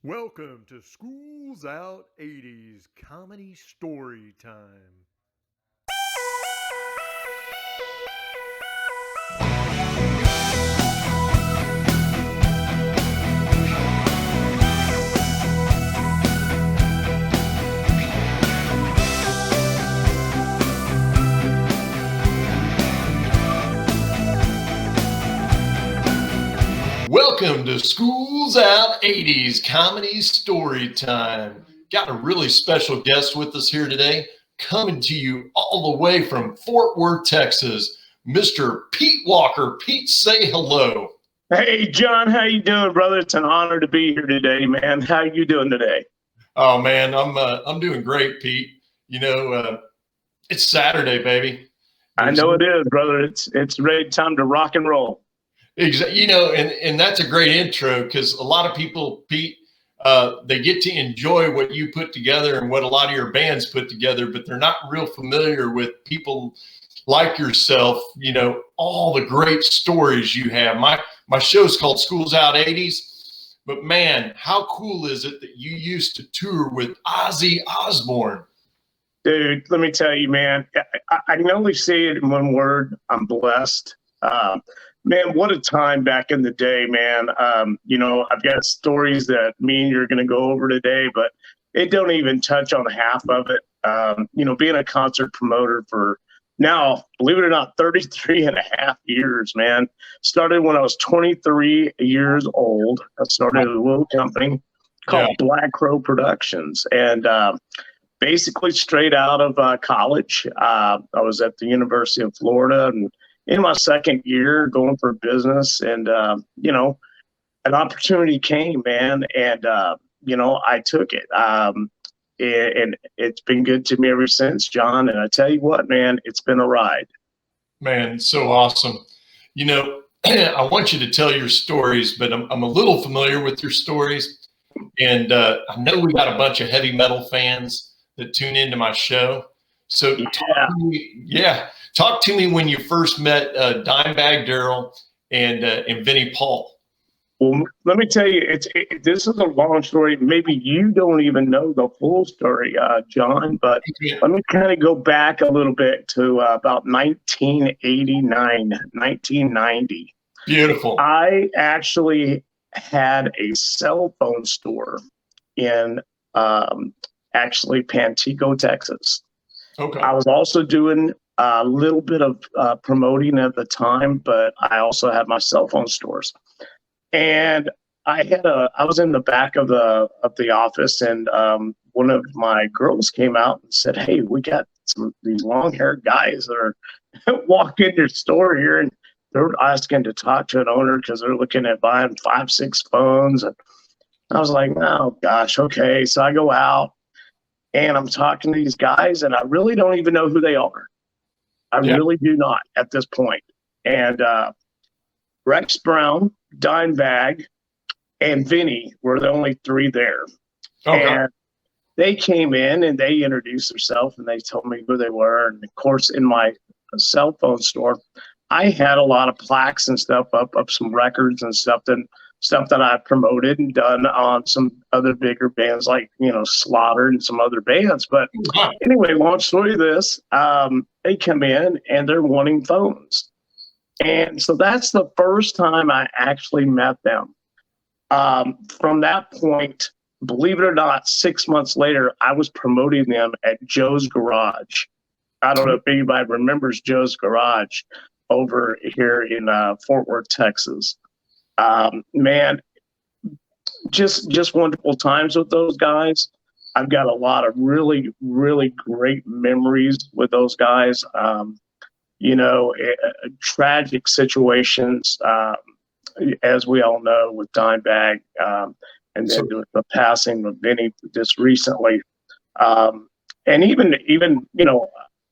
Welcome to School's Out 80s Comedy Story Time. Welcome to School's Out 80s Comedy Story Time. Got a really special guest with us here today, coming to you all the way from Fort Worth, Texas, Mr. Pete Walker. Pete, say hello. Hey, John, how you doing, brother? It's an honor to be here today, man. How you doing today? Oh man, I'm doing great, Pete. It's Saturday, baby. I know it is, brother. It's ready time to rock and roll. Exactly. And that's a great intro because a lot of people, Pete, they get to enjoy what you put together and what a lot of your bands put together, but they're not real familiar with people like yourself. You know, all the great stories you have. My show's called School's Out 80s, but man, how cool is it that you used to tour with Ozzy Osbourne? Dude, let me tell you, man, I can only say it in one word. I'm blessed. Man, what a time back in the day, man. I've got stories that me and you're going to go over today, but it don't even touch on half of it. Being a concert promoter for now, believe it or not, 33 and a half years, man. Started when I was 23 years old. I started a little company called Black Crow Productions. And basically straight out of college, I was at the University of Florida and in my second year going for business, and an opportunity came, man, and I took it, and it's been good to me ever since, John. And I tell you what, man, it's been a ride. Man, so awesome. I want you to tell your stories, but I'm a little familiar with your stories, and I know we got a bunch of heavy metal fans that tune into my show. So talk to me when you first met Dimebag Darrell and Vinnie Paul. Well, let me tell you, this is a long story. Maybe you don't even know the full story, John, but let me kind of go back a little bit to about 1989, 1990. Beautiful. I actually had a cell phone store in actually Pantego, Texas. Okay. I was also doing a little bit of promoting at the time, but I also had my cell phone stores. And I was in the back of the office, and one of my girls came out and said, "Hey, we got these long-haired guys that are walking your store here, and they're asking to talk to an owner because they're looking at buying 5-6 phones." And I was like, "Oh gosh, okay." So I go out and I'm talking to these guys, and I really don't even know who they are. I really do not at this point. And Rex Brown, Dimebag, and Vinny were the only three there. Okay. And they came in and they introduced themselves and they told me who they were. And of course, in my cell phone store, I had a lot of plaques and stuff up some records and stuff that I promoted and done on some other bigger bands like, Slaughter and some other bands. But anyway, long story of this, they come in and they're wanting phones. And so that's the first time I actually met them. From that point, believe it or not, 6 months later, I was promoting them at Joe's Garage. I don't know if anybody remembers Joe's Garage over here in Fort Worth, Texas. Man, just wonderful times with those guys. I've got a lot of really, really great memories with those guys. Tragic situations, as we all know, with Dimebag, and then with the passing of Vinny just recently. And even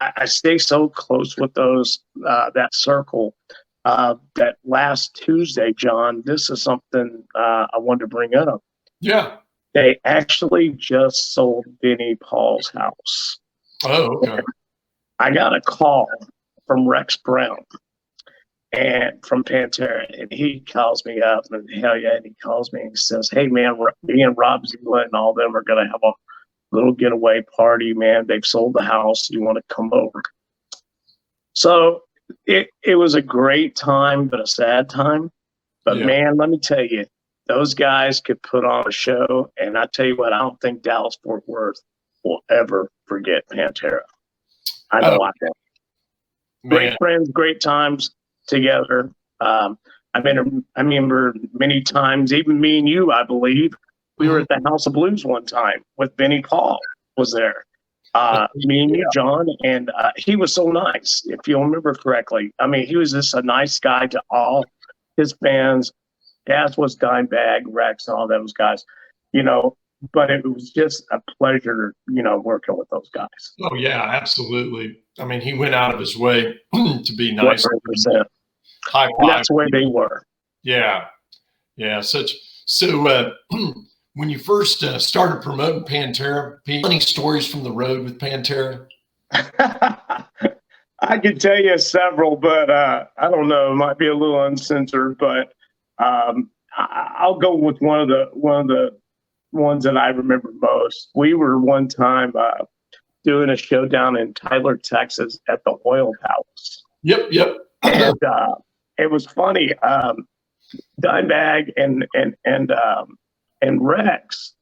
I stay so close with those that circle. That last Tuesday, John, this is something I wanted to bring up. Yeah. They actually just sold Vinnie Paul's house. Oh, okay. I got a call from Rex Brown. and from Pantera, and he calls me up, and hell yeah, and he calls me and he says, "Hey man, me and Rob Zola and all them are gonna have a little getaway party, man. They've sold the house. You want to come over?" So it was a great time, but a sad time. But Yeah. man, let me tell you, those guys could put on a show, and I tell you what, I don't think Dallas Fort Worth will ever forget Pantera. I know Oh, I can. Great man. friends, great times together. I remember many times, even me and you, I believe, we were at the House of Blues one time with Benny Paul was there. Me and you, John, and he was so nice, if you remember correctly. I mean, he was just a nice guy to all his fans, as was Dimebag, Rex, and all those guys, you know. But it was just a pleasure, you know, working with those guys. Oh yeah, absolutely. I mean, he went out of his way to be nice. 100%. High And five. that's the way they were. Yeah. Yeah. So when you first started promoting Pantera, Pete, any stories from the road with Pantera? I could tell you several, but I don't know. It might be a little uncensored, but I'll go with one of the ones that I remember most. We were one time doing a show down in Tyler, Texas, at the Oil Palace. Yep. And it was funny. Dimebag and Rex,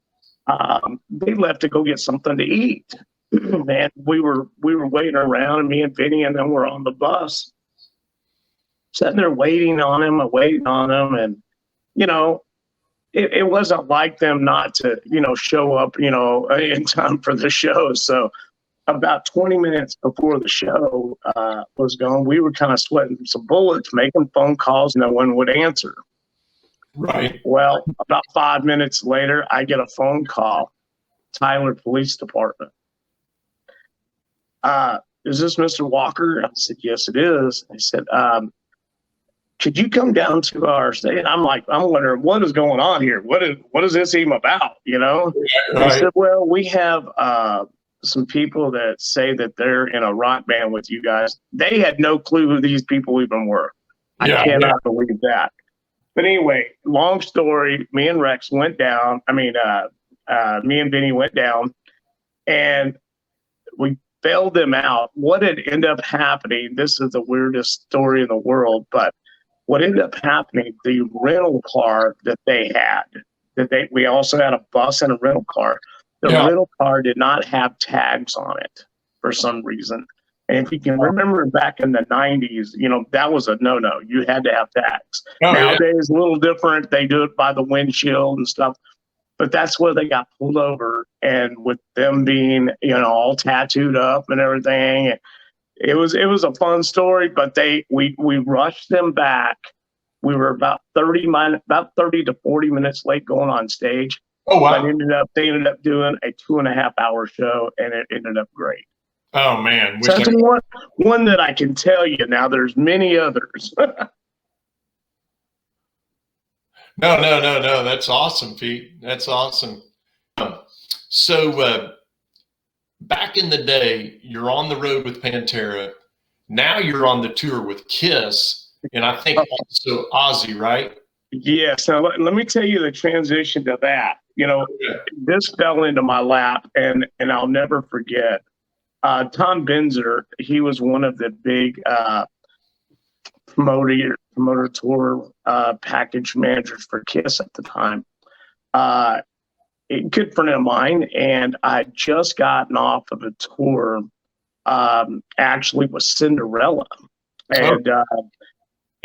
they left to go get something to eat. Man, we were waiting around, and me and Vinny and them were on the bus, sitting there waiting on him, and you know, it wasn't like them not to, you know, show up, you know, in time for the show. So about 20 minutes before the show was going, we were kind of sweating some bullets, making phone calls. No one would answer. Right. Well, about 5 minutes later, I get a phone call, Tyler Police Department. Is this Mr. Walker? I said, yes, it is. They said, could you come down to our state? I'm wondering what is going on here. What is this even about? You know? Right. They said, well, we have some people that say that they're in a rock band with you guys. They had no clue who these people even were. I cannot believe that. But anyway, long story, me and Rex went down. Me and Vinny went down, and we bailed them out. What had ended up happening, this is the weirdest story in the world, but what ended up happening, the rental car that they had, we also had a bus and a rental car. The rental car did not have tags on it for some reason. And if you can remember back in the 90s, you know, that was a no-no. You had to have tags. Nowadays, a little different. They do it by the windshield and stuff. But that's where they got pulled over. And with them being, you know, all tattooed up and everything, it was a fun story. But we rushed them back. We were about 30 to 40 minutes late going on stage. Oh wow! But they ended up doing a 2.5-hour show, and it ended up great. Oh man! So that's one that I can tell you. Now there's many others. No. That's awesome, Pete. That's awesome. So back in the day, you're on the road with Pantera. Now you're on the tour with Kiss, and I think also Ozzy, right? Yes. Now let me tell you the transition to that. You know, this fell into my lap, and I'll never forget. Tom Benzer, he was one of the big promoter tour package managers for Kiss at the time. A good friend of mine, and I just gotten off of a tour, actually with Cinderella,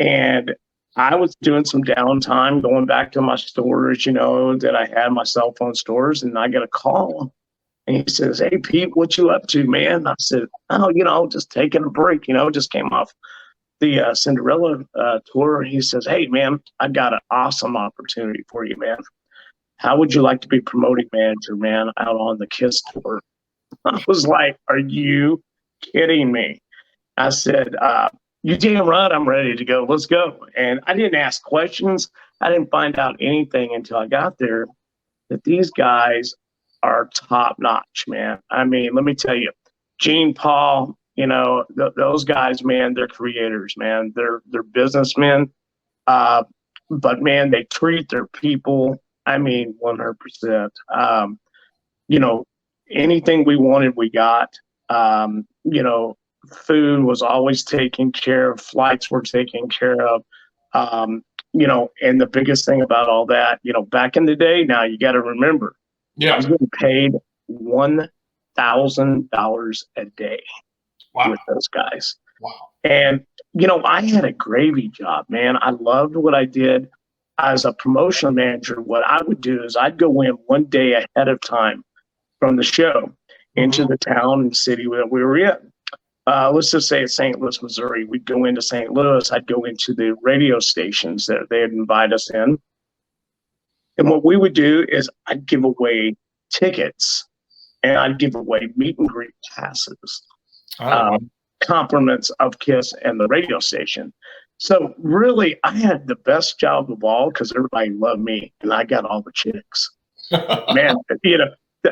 and I was doing some downtime, going back to my stores, you know, that I had my cell phone stores, and I get a call. And he says, hey, Pete, what you up to, man? I said, oh, you know, just taking a break, you know, just came off the Cinderella tour. He says, hey, man, I got an awesome opportunity for you, man. How would you like to be promoting manager, man, out on the Kiss tour? I was like, are you kidding me? I said, you damn right, I'm ready to go. Let's go. And I didn't ask questions. I didn't find out anything until I got there that these guys are top notch, man. I mean, let me tell you, Gene Paul, Those guys, man, they're creators, man. They're businessmen. But man, they treat their people, I mean, 100%. Anything we wanted, we got. Food was always taken care of, flights were taken care of. And the biggest thing about all that, back in the day, now you got to remember, I was getting paid $1,000 a day with those guys. Wow. And, I had a gravy job, man. I loved what I did. As a promotion manager, what I would do is I'd go in one day ahead of time from the show into the town and city that we were in. Let's just say it's St. Louis, Missouri. We'd go into St. Louis. I'd go into the radio stations that they'd invite us in. And what we would do is I'd give away tickets and I'd give away meet and greet passes, compliments of KISS and the radio station. So really, I had the best job of all because everybody loved me and I got all the chicks. Man,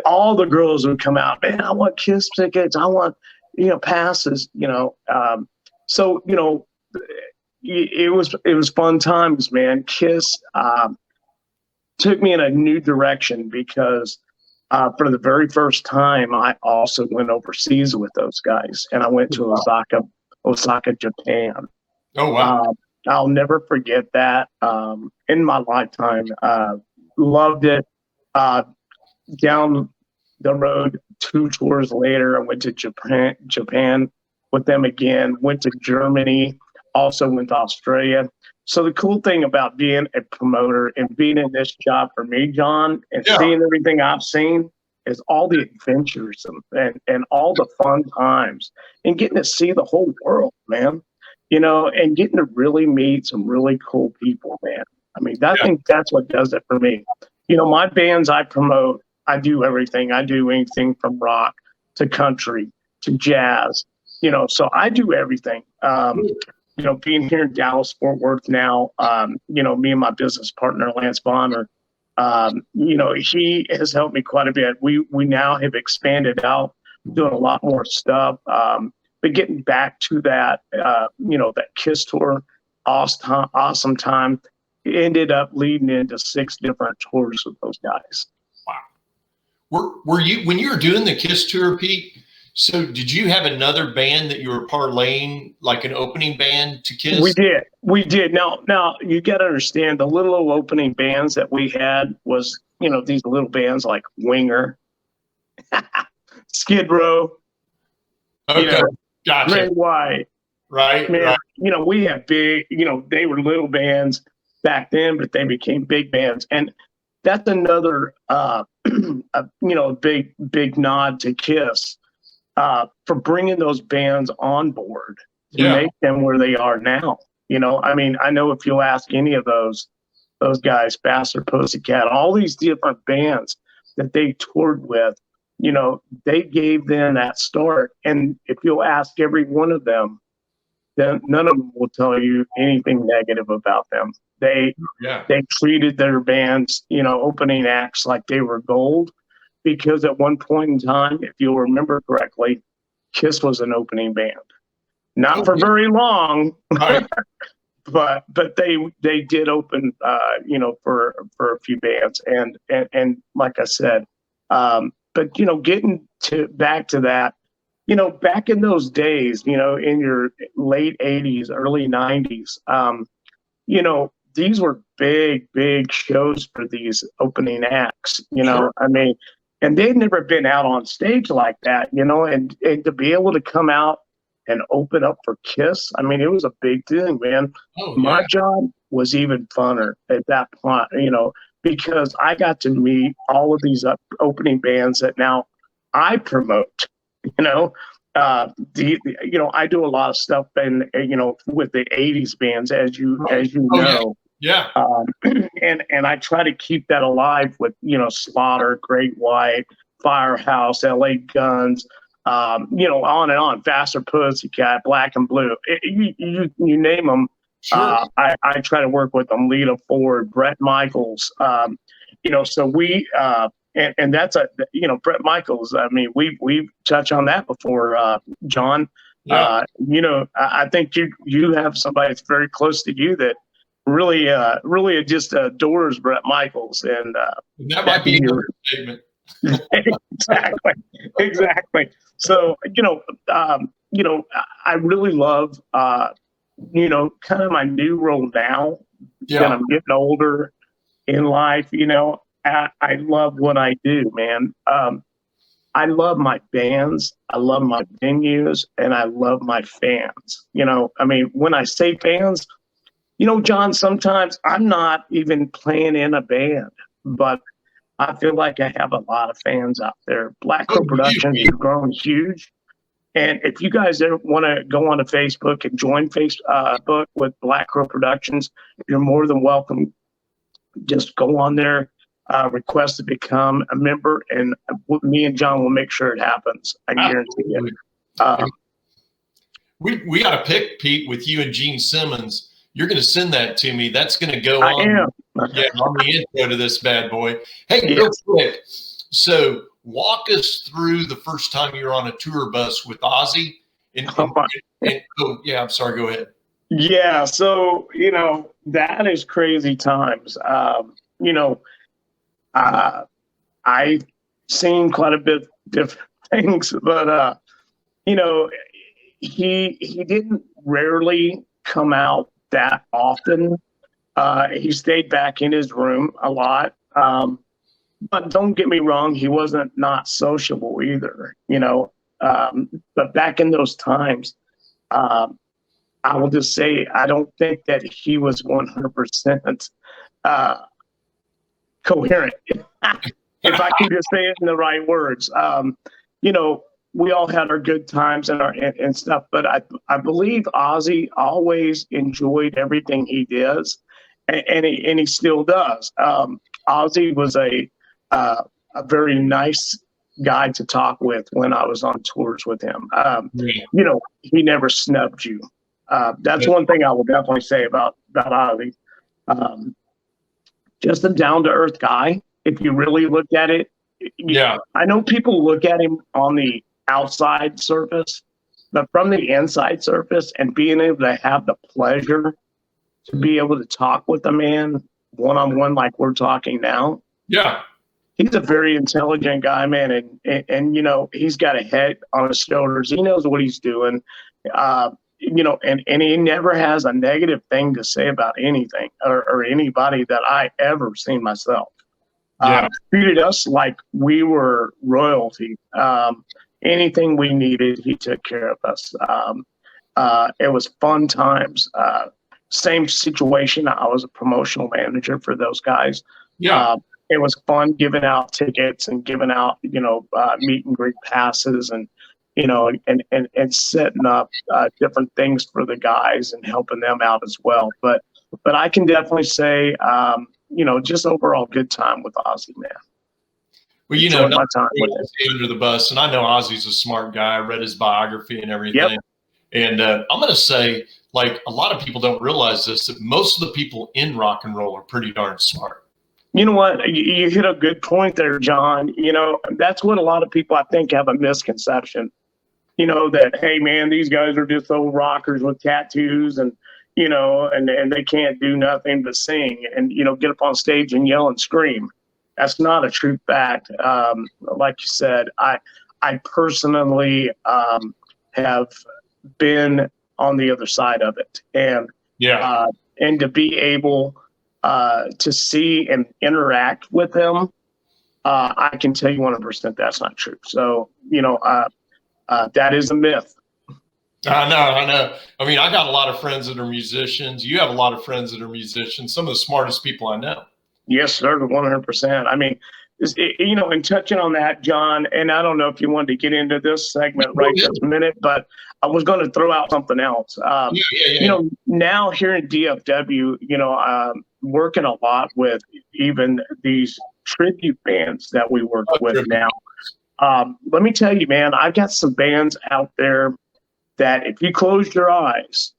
all the girls would come out, man, I want KISS tickets. I want, passes, it was fun times, man. KISS took me in a new direction because for the very first time, I also went overseas with those guys, and I went to Osaka, Japan. Oh, wow. I'll never forget that in my lifetime. Loved it. Down the road, 2 tours later, I went to Japan with them again, went to Germany, also went to Australia. So the cool thing about being a promoter and being in this job for me, John, and seeing everything I've seen is all the adventures and all the fun times and getting to see the whole world, man, and getting to really meet some really cool people, man. I mean, I think that's what does it for me. My bands I promote, I do everything. I do anything from rock to country to jazz, so I do everything. Being here in Dallas, Fort Worth now, me and my business partner, Lance Bonner, he has helped me quite a bit. We now have expanded out, doing a lot more stuff. But getting back to that, that KISS tour, awesome time, ended up leading into 6 different tours with those guys. Wow. Were you, when you were doing the KISS tour, Pete, so did you have another band that you were parlaying, like an opening band to KISS? We did. Now you got to understand, the little opening bands that we had was, these little bands like Winger, Skid Row, gotcha. Red White. Right, man, right. We had big, they were little bands back then, but they became big bands. And that's another, big nod to KISS. For bringing those bands on board to make them where they are now. I know if you'll ask any of those guys, Faster Pussycat, all these different bands that they toured with, they gave them that start. And if you'll ask every one of them, then none of them will tell you anything negative about them. They treated their bands, opening acts like they were gold. Because at one point in time, if you'll remember correctly, KISS was an opening band. Not for very long, right. but they did open, for a few bands, and like I said, but getting back to that, back in those days, in your late '80s, early '90s, these were big shows for these opening acts. And they'd never been out on stage like that, and to be able to come out and open up for KISS, it was a big thing, man. My job was even funner at that point, because I got to meet all of these opening bands that now I promote, I do a lot of stuff with the 80s bands, as you know. Yeah. And I try to keep that alive with, Slaughter, Great White, Firehouse, LA Guns, on and on, Faster Pussycat, Black and Blue. You name them. Sure. I try to work with them. Lita Ford, Bret Michaels. So we, and that's Bret Michaels. We've touched on that before, John. I think you have somebody that's very close to you that really just adores Brett Michaels, and that might be your statement. Exactly. So I really love kind of my new role now. Yeah. When I'm getting older in life, I love what I do, man. I love my bands, I love my venues, and I love my fans. When I say fans, John, sometimes I'm not even playing in a band, but I feel like I have a lot of fans out there. Black Crow Productions has grown huge. And if you guys ever want to go on to Facebook and join Facebook with Black Crow Productions, you're more than welcome. Just go on there, request to become a member, and me and John will make sure it happens. I guarantee it. We got to pick, Pete, with you and Gene Simmons. You're going to send that to me. That's going to go on the intro to this bad boy. Hey, real quick. So walk us through the first time you were on a tour bus with Ozzy. I'm sorry. Go ahead. Yeah. So, that is crazy times. I've seen quite a bit different things, but, he didn't rarely come out that often. He stayed back in his room a lot. But don't get me wrong, he wasn't not sociable either, but back in those times, I will just say, I don't think that he was 100% coherent. If I can just say it in the right words, we all had our good times and stuff, but I believe Ozzy always enjoyed everything he does, and he still does. Ozzy was a very nice guy to talk with when I was on tours with him. He never snubbed you. That's one thing I will definitely say about Ozzy. Just a down to earth guy. If you really look at it, I know people look at him on the outside surface, but from the inside surface, and being able to have the pleasure to be able to talk with a man one-on-one like we're talking now. Yeah. He's a very intelligent guy, man, and he's got a head on his shoulders. He knows what he's doing, and he never has a negative thing to say about anything or anybody that I ever seen myself. Treated us like we were royalty. Anything we needed, he took care of us. It was fun times. Same situation. I was a promotional manager for those guys. It was fun giving out tickets and giving out, meet and greet passes and setting up different things for the guys and helping them out as well. But I can definitely say, just overall good time with Ozzy, man. Well, not under the bus, and I know Ozzy's a smart guy. I read his biography and everything. Yep. And I'm going to say, like, a lot of people don't realize this, that most of the people in rock and roll are pretty darn smart. You know what? You hit a good point there, John. That's what a lot of people, I think, have a misconception. That, hey, man, these guys are just old rockers with tattoos and they can't do nothing but sing and, get up on stage and yell and scream. That's not a true fact. Like you said, I personally have been on the other side of it. And to be able to see and interact with them, I can tell you 100% that's not true. So, that is a myth. I know. I mean, I got a lot of friends that are musicians. You have a lot of friends that are musicians. Some of the smartest people I know. Yes, sir, 100%. I mean, and touching on that, John, and I don't know if you wanted to get into this segment right this minute, but I was going to throw out something else. Now here in DFW, working a lot with even these tribute bands that we work with now. Let me tell you, man, I've got some bands out there that if you closed your eyes,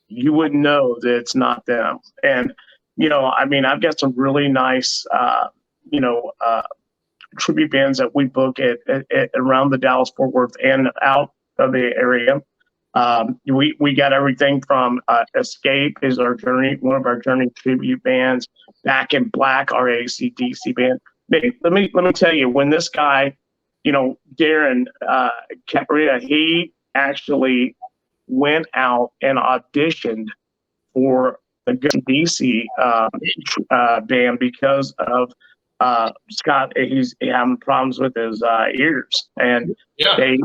you wouldn't know that it's not them. And, I've got some really nice, tribute bands that we book at around the Dallas-Fort Worth and out of the area. We got everything from Escape is our Journey, one of our Journey tribute bands. Back in Black, our AC/DC band. Let me tell you, when this guy, Darren Caprita, he actually went out and auditioned for the DC band because of Scott. He's having problems with his ears, and they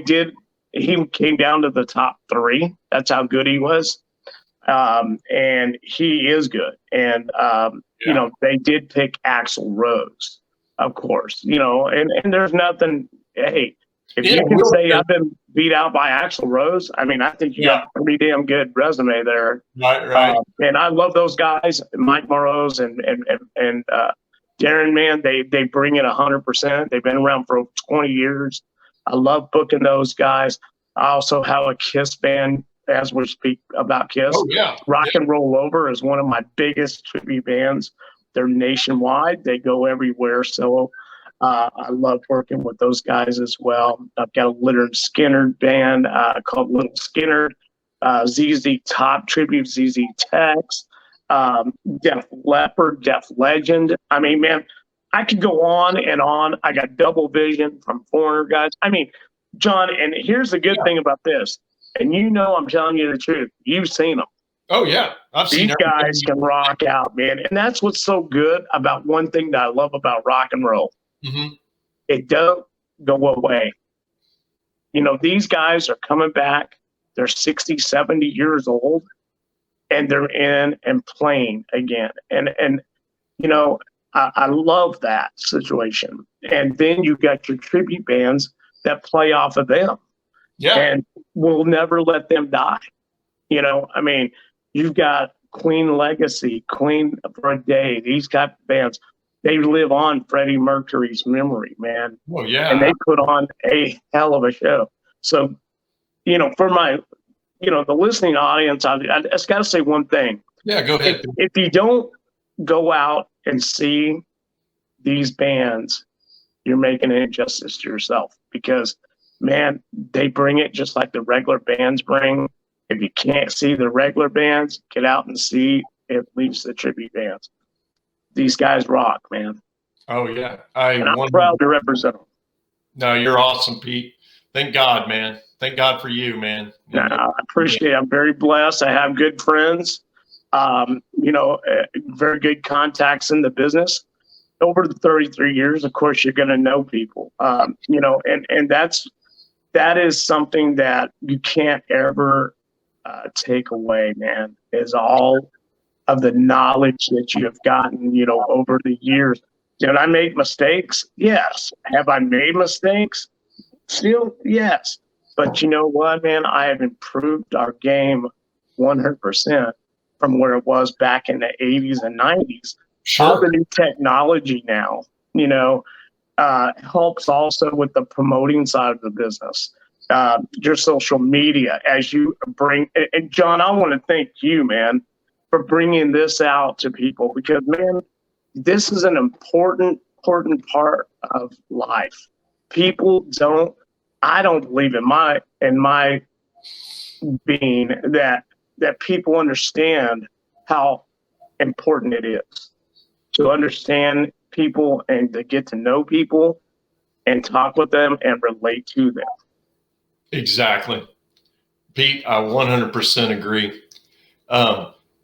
did. He came down to the top 3. That's how good he was. And he is good. And, they did pick Axl Rose, of course, and there's nothing. Hey, if you can say I've been beat out by Axl Rose, I mean, I think you got a pretty damn good resume there. Right. And I love those guys, Mike Morose and Darren, man, they bring it 100%. They've been around for 20 years. I love booking those guys. I also have a Kiss band, as we speak about Kiss. Oh, yeah. Rock and Roll Over is one of my biggest tribute bands. They're nationwide. They go everywhere. So I love working with those guys as well. I've got a Lynyrd Skynyrd band called Little Skynyrd, ZZ Top tribute, ZZ Tex, Def Leppard, Def Legend. I mean, man, I could go on and on. I got Double Vision from Foreigner guys. I mean, John, and here's the good thing about this. And I'm telling you the truth. You've seen them. Oh, yeah. I've seen these guys can rock out, man. And that's what's so good about one thing that I love about rock and roll. Mm-hmm. It don't go away. These guys are coming back. They're 60, 70 years old, and they're in and playing again. And I love that situation. And then you got your tribute bands that play off of them. Yeah. And we'll never let them die. I mean, you've got Queen Legacy, Queen for a Day. These type of bands, they live on Freddie Mercury's memory, man. Oh, yeah. And they put on a hell of a show. So, for my, the listening audience, I just got to say one thing. Yeah, go ahead. If you don't go out and see these bands, you're making an injustice to yourself because, man, they bring it just like the regular bands bring. If you can't see the regular bands, get out and see at least the tribute bands. These guys rock, man. Oh, yeah. I'm proud to represent them. No, you're awesome, Pete. Thank God, man. Thank God for you, man. No, I appreciate it. I'm very blessed. I have good friends, very good contacts in the business. Over the 33 years, of course, you're going to know people, and that is something that you can't ever take away, man, is all of the knowledge that you have gotten, over the years. Did I make mistakes? Yes. Have I made mistakes? Still, yes. But you know what, man? I have improved our game 100% from where it was back in the 80s and 90s. Sure. All the new technology now, helps also with the promoting side of the business. Your social media as you bring, and John, I want to thank you, man, for bringing this out to people because, man, this is an important part of life. People I don't believe in my being that people understand how important it is to understand people and to get to know people and talk with them and relate to them. Exactly. Pete, I 100% agree.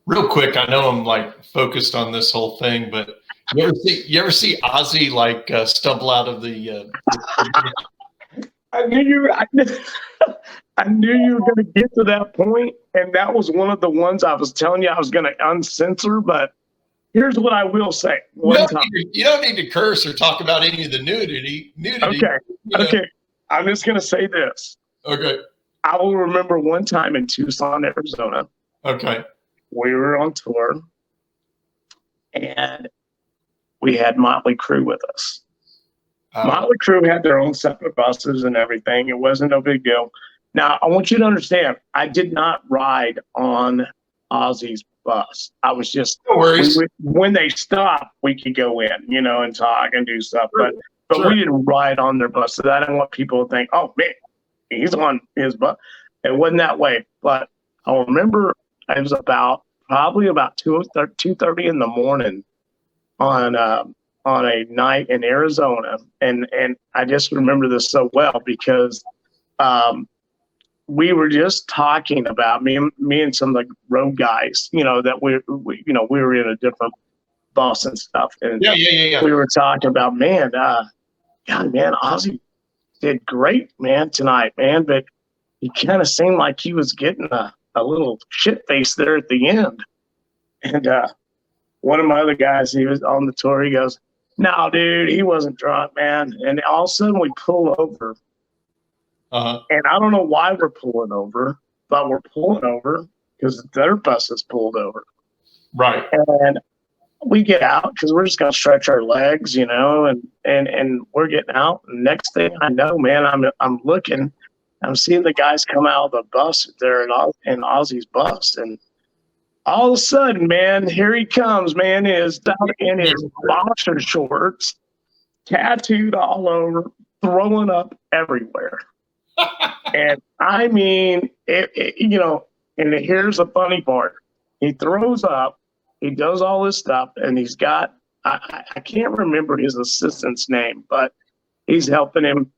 Real quick, I know I'm focused on this whole thing, but you ever see Ozzy stumble out of the I knew you were going to get to that point, and that was one of the ones I was telling you I was going to uncensor, but here's what I will say. You don't need to curse or talk about any of the nudity. Okay. I'm just going to say this. Okay. I will remember one time in Tucson, Arizona. Okay. We were on tour, and we had Motley Crue with us. Motley Crue had their own separate buses and everything. It wasn't no big deal. Now, I want you to understand, I did not ride on Ozzy's bus. I was just, no worries. When they stopped, we could go in, and talk and do stuff. But we didn't ride on their buses. I didn't want people to think, oh, man, he's on his butt. It wasn't that way, but I remember it was probably about 2:30 in the morning on a night in Arizona, and I just remember this so well because we were just talking about me and some of the road guys, that we were in a different bus and stuff, and yeah. we were talking about, man, Ozzy did great, man, tonight, man, but he kind of seemed like he was getting a little shit face there at the end. And one of my other guys, he was on the tour, he goes, "No, dude, he wasn't drunk, man." And all of a sudden we pull over. And I don't know why we're pulling over, but we're pulling over because their bus is pulled over. Right. And we get out because we're just going to stretch our legs, and we're getting out. And next thing I know, man, I'm looking, I'm seeing the guys come out of the bus there in Ozzy's bus. And all of a sudden, man, here he comes, man, is down in his boxer shorts, tattooed all over, throwing up everywhere. And I mean, and here's the funny part. He throws up, he does all this stuff, and he's got, I can't remember his assistant's name, but he's helping him.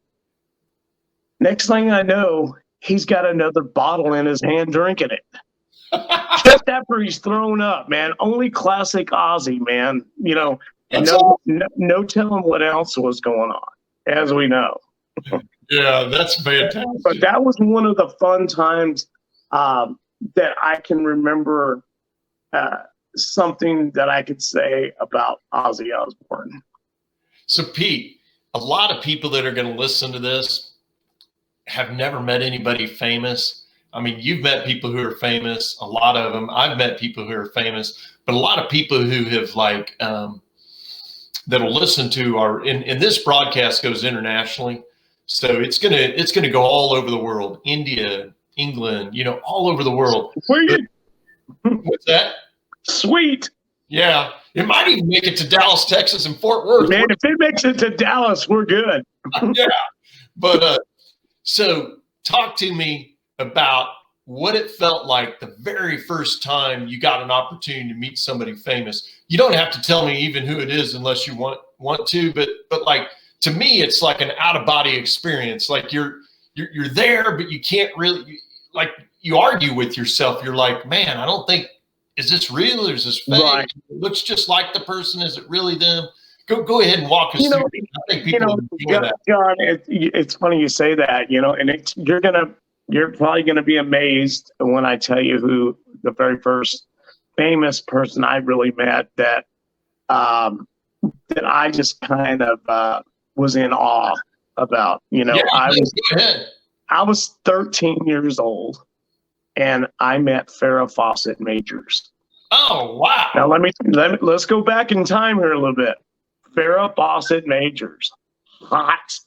Next thing I know, he's got another bottle in his hand drinking it. Just after he's thrown up, man. Only classic Ozzy, man. And no telling what else was going on, as we know. Yeah, that's fantastic. But that was one of the fun times that I can remember, something that I could say about Ozzy Osbourne. So, Pete, a lot of people that are going to listen to this have never met anybody famous. I mean, you've met people who are famous, a lot of them. I've met people who are famous, but a lot of people who have that'll listen to and this broadcast goes internationally. So it's gonna go all over the world, India, England, all over the world. What's that? Sweet. Yeah, it might even make it to Dallas, Texas, and Fort Worth. Man, if it makes it to Dallas, we're good. Yeah, but so talk to me about what it felt like the very first time you got an opportunity to meet somebody famous. You don't have to tell me even who it is unless you want to, but like, to me, it's like an out-of-body experience. Like you're there, but you can't really, you argue with yourself. You're like, man, I don't think, is this real or is this fake? Right. It looks just like the person. Is it really them? Go ahead and walk us through. I think people enjoy that. John, it's funny you say that, and you're probably gonna be amazed when I tell you who the very first famous person I really met that I just kind of was in awe about. I was 13 years old, and I met Farrah Fawcett Majors. Oh wow! Now let's go back in time here a little bit. Farrah Fawcett Majors, hot.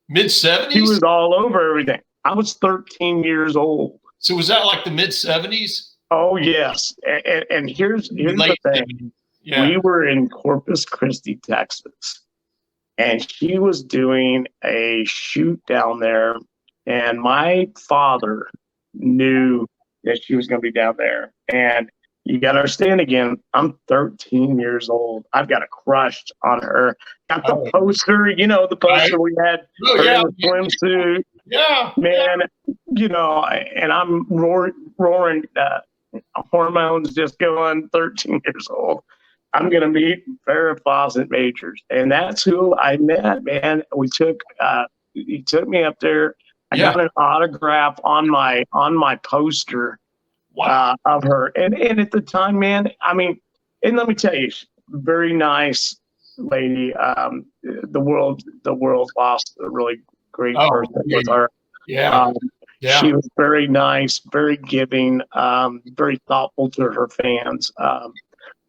Mid-70s? He was all over everything. I was 13 years old. So was that like the mid-70s? Oh, yes. And here's the thing. 70s. Yeah. We were in Corpus Christi, Texas, and she was doing a shoot down there, and my father knew that she was going to be down there. And you got to understand again, I'm 13 years old. I've got a crush on her. Got the poster, the poster we had in the swimsuit. Yeah. Man, and I'm roaring hormones just going, 13 years old. I'm going to meet Farrah Fawcett Majors. And that's who I met, man. He took me up there. I got an autograph on my poster. Wow. Of her. And at the time, man, I mean, and let me tell you, very nice lady. The world lost a really great person with her. Yeah. She was very nice, very giving, very thoughtful to her fans.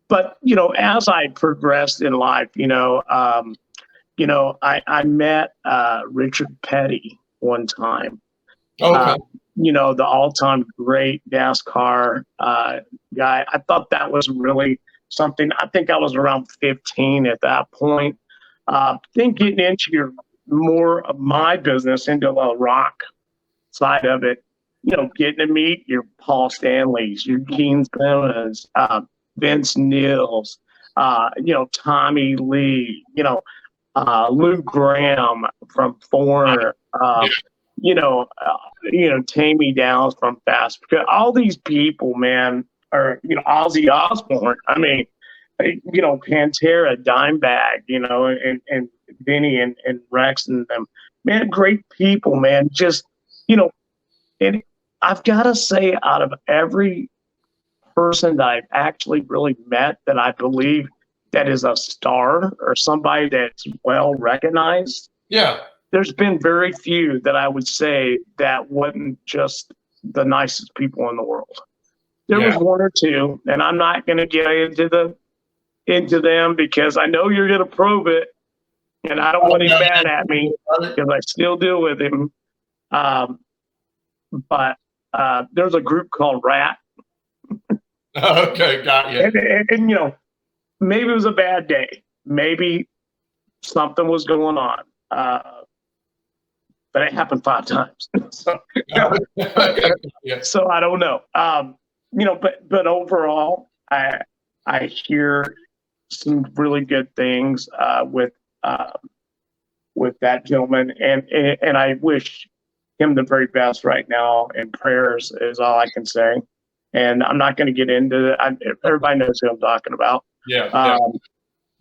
But, as I progressed in life, I met Richard Petty one time. Okay. The all-time great NASCAR guy. I thought that was really something. I think I was around 15 at that point. Then getting into more of my business, into rock side of it, getting to meet your Paul Stanleys, your Gene Simmons, Vince Neils, Tommy Lee, Lou Graham from Foreigner, Tammy Downs from Fast. Because all these people, man, are, Ozzy Osbourne. I mean, Pantera, Dimebag, and Vinny and Rex and them, man, great people, man. Just, and I've got to say, out of every person that I've actually really met that I believe that is a star or somebody that's well recognized, there's been very few that I would say that wasn't just the nicest people in the world. There was one or two, and I'm not going to get into them because I know you're going to probe it, and I don't want him mad at me because I still deal with him. But there's a group called Rat. Okay, got you. And maybe it was a bad day. Maybe something was going on. But it happened 5 times. So I don't know. But overall, I hear some really good things with that gentleman, and I wish him the very best right now. And prayers is all I can say. And I'm not going to get into it. Everybody knows who I'm talking about.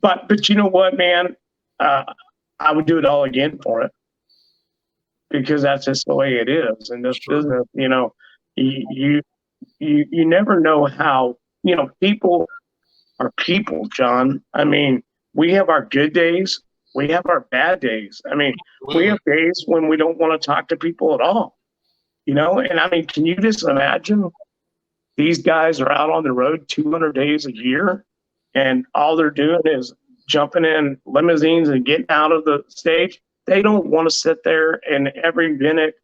But you know what, man? I would do it all again for it, because that's just the way it is in this business. You never know how, people are people, John. I mean, we have our good days. We have our bad days. I mean, we have days when we don't want to talk to people at all, and I mean, can you just imagine these guys are out on the road 200 days a year, and all they're doing is jumping in limousines and getting out of the stage. They don't want to sit there and every minute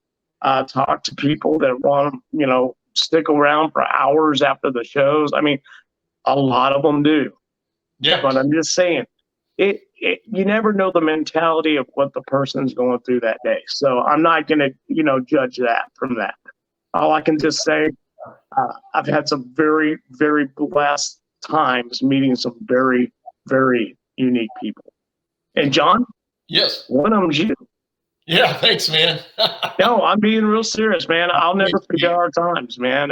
talk to people that want to, stick around for hours after the shows. I mean, a lot of them do. Yeah. But I'm just saying, you never know the mentality of what the person's going through that day. So I'm not going to, judge that from that. All I can just say, I've had some very, very blessed times meeting some very, very unique people. And John? Yes. One of them's you. Yeah, thanks, man. No, I'm being real serious, man. I'll never forget our times, man.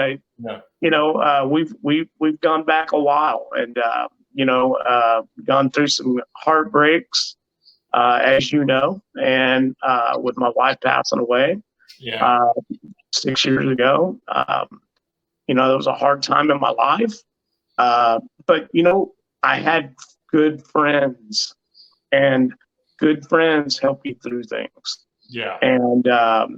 We've gone back a while, and gone through some heartbreaks, as you know, and with my wife passing away 6 years ago. It was a hard time in my life, but I had good friends, and good friends help you through things. Yeah. And, I've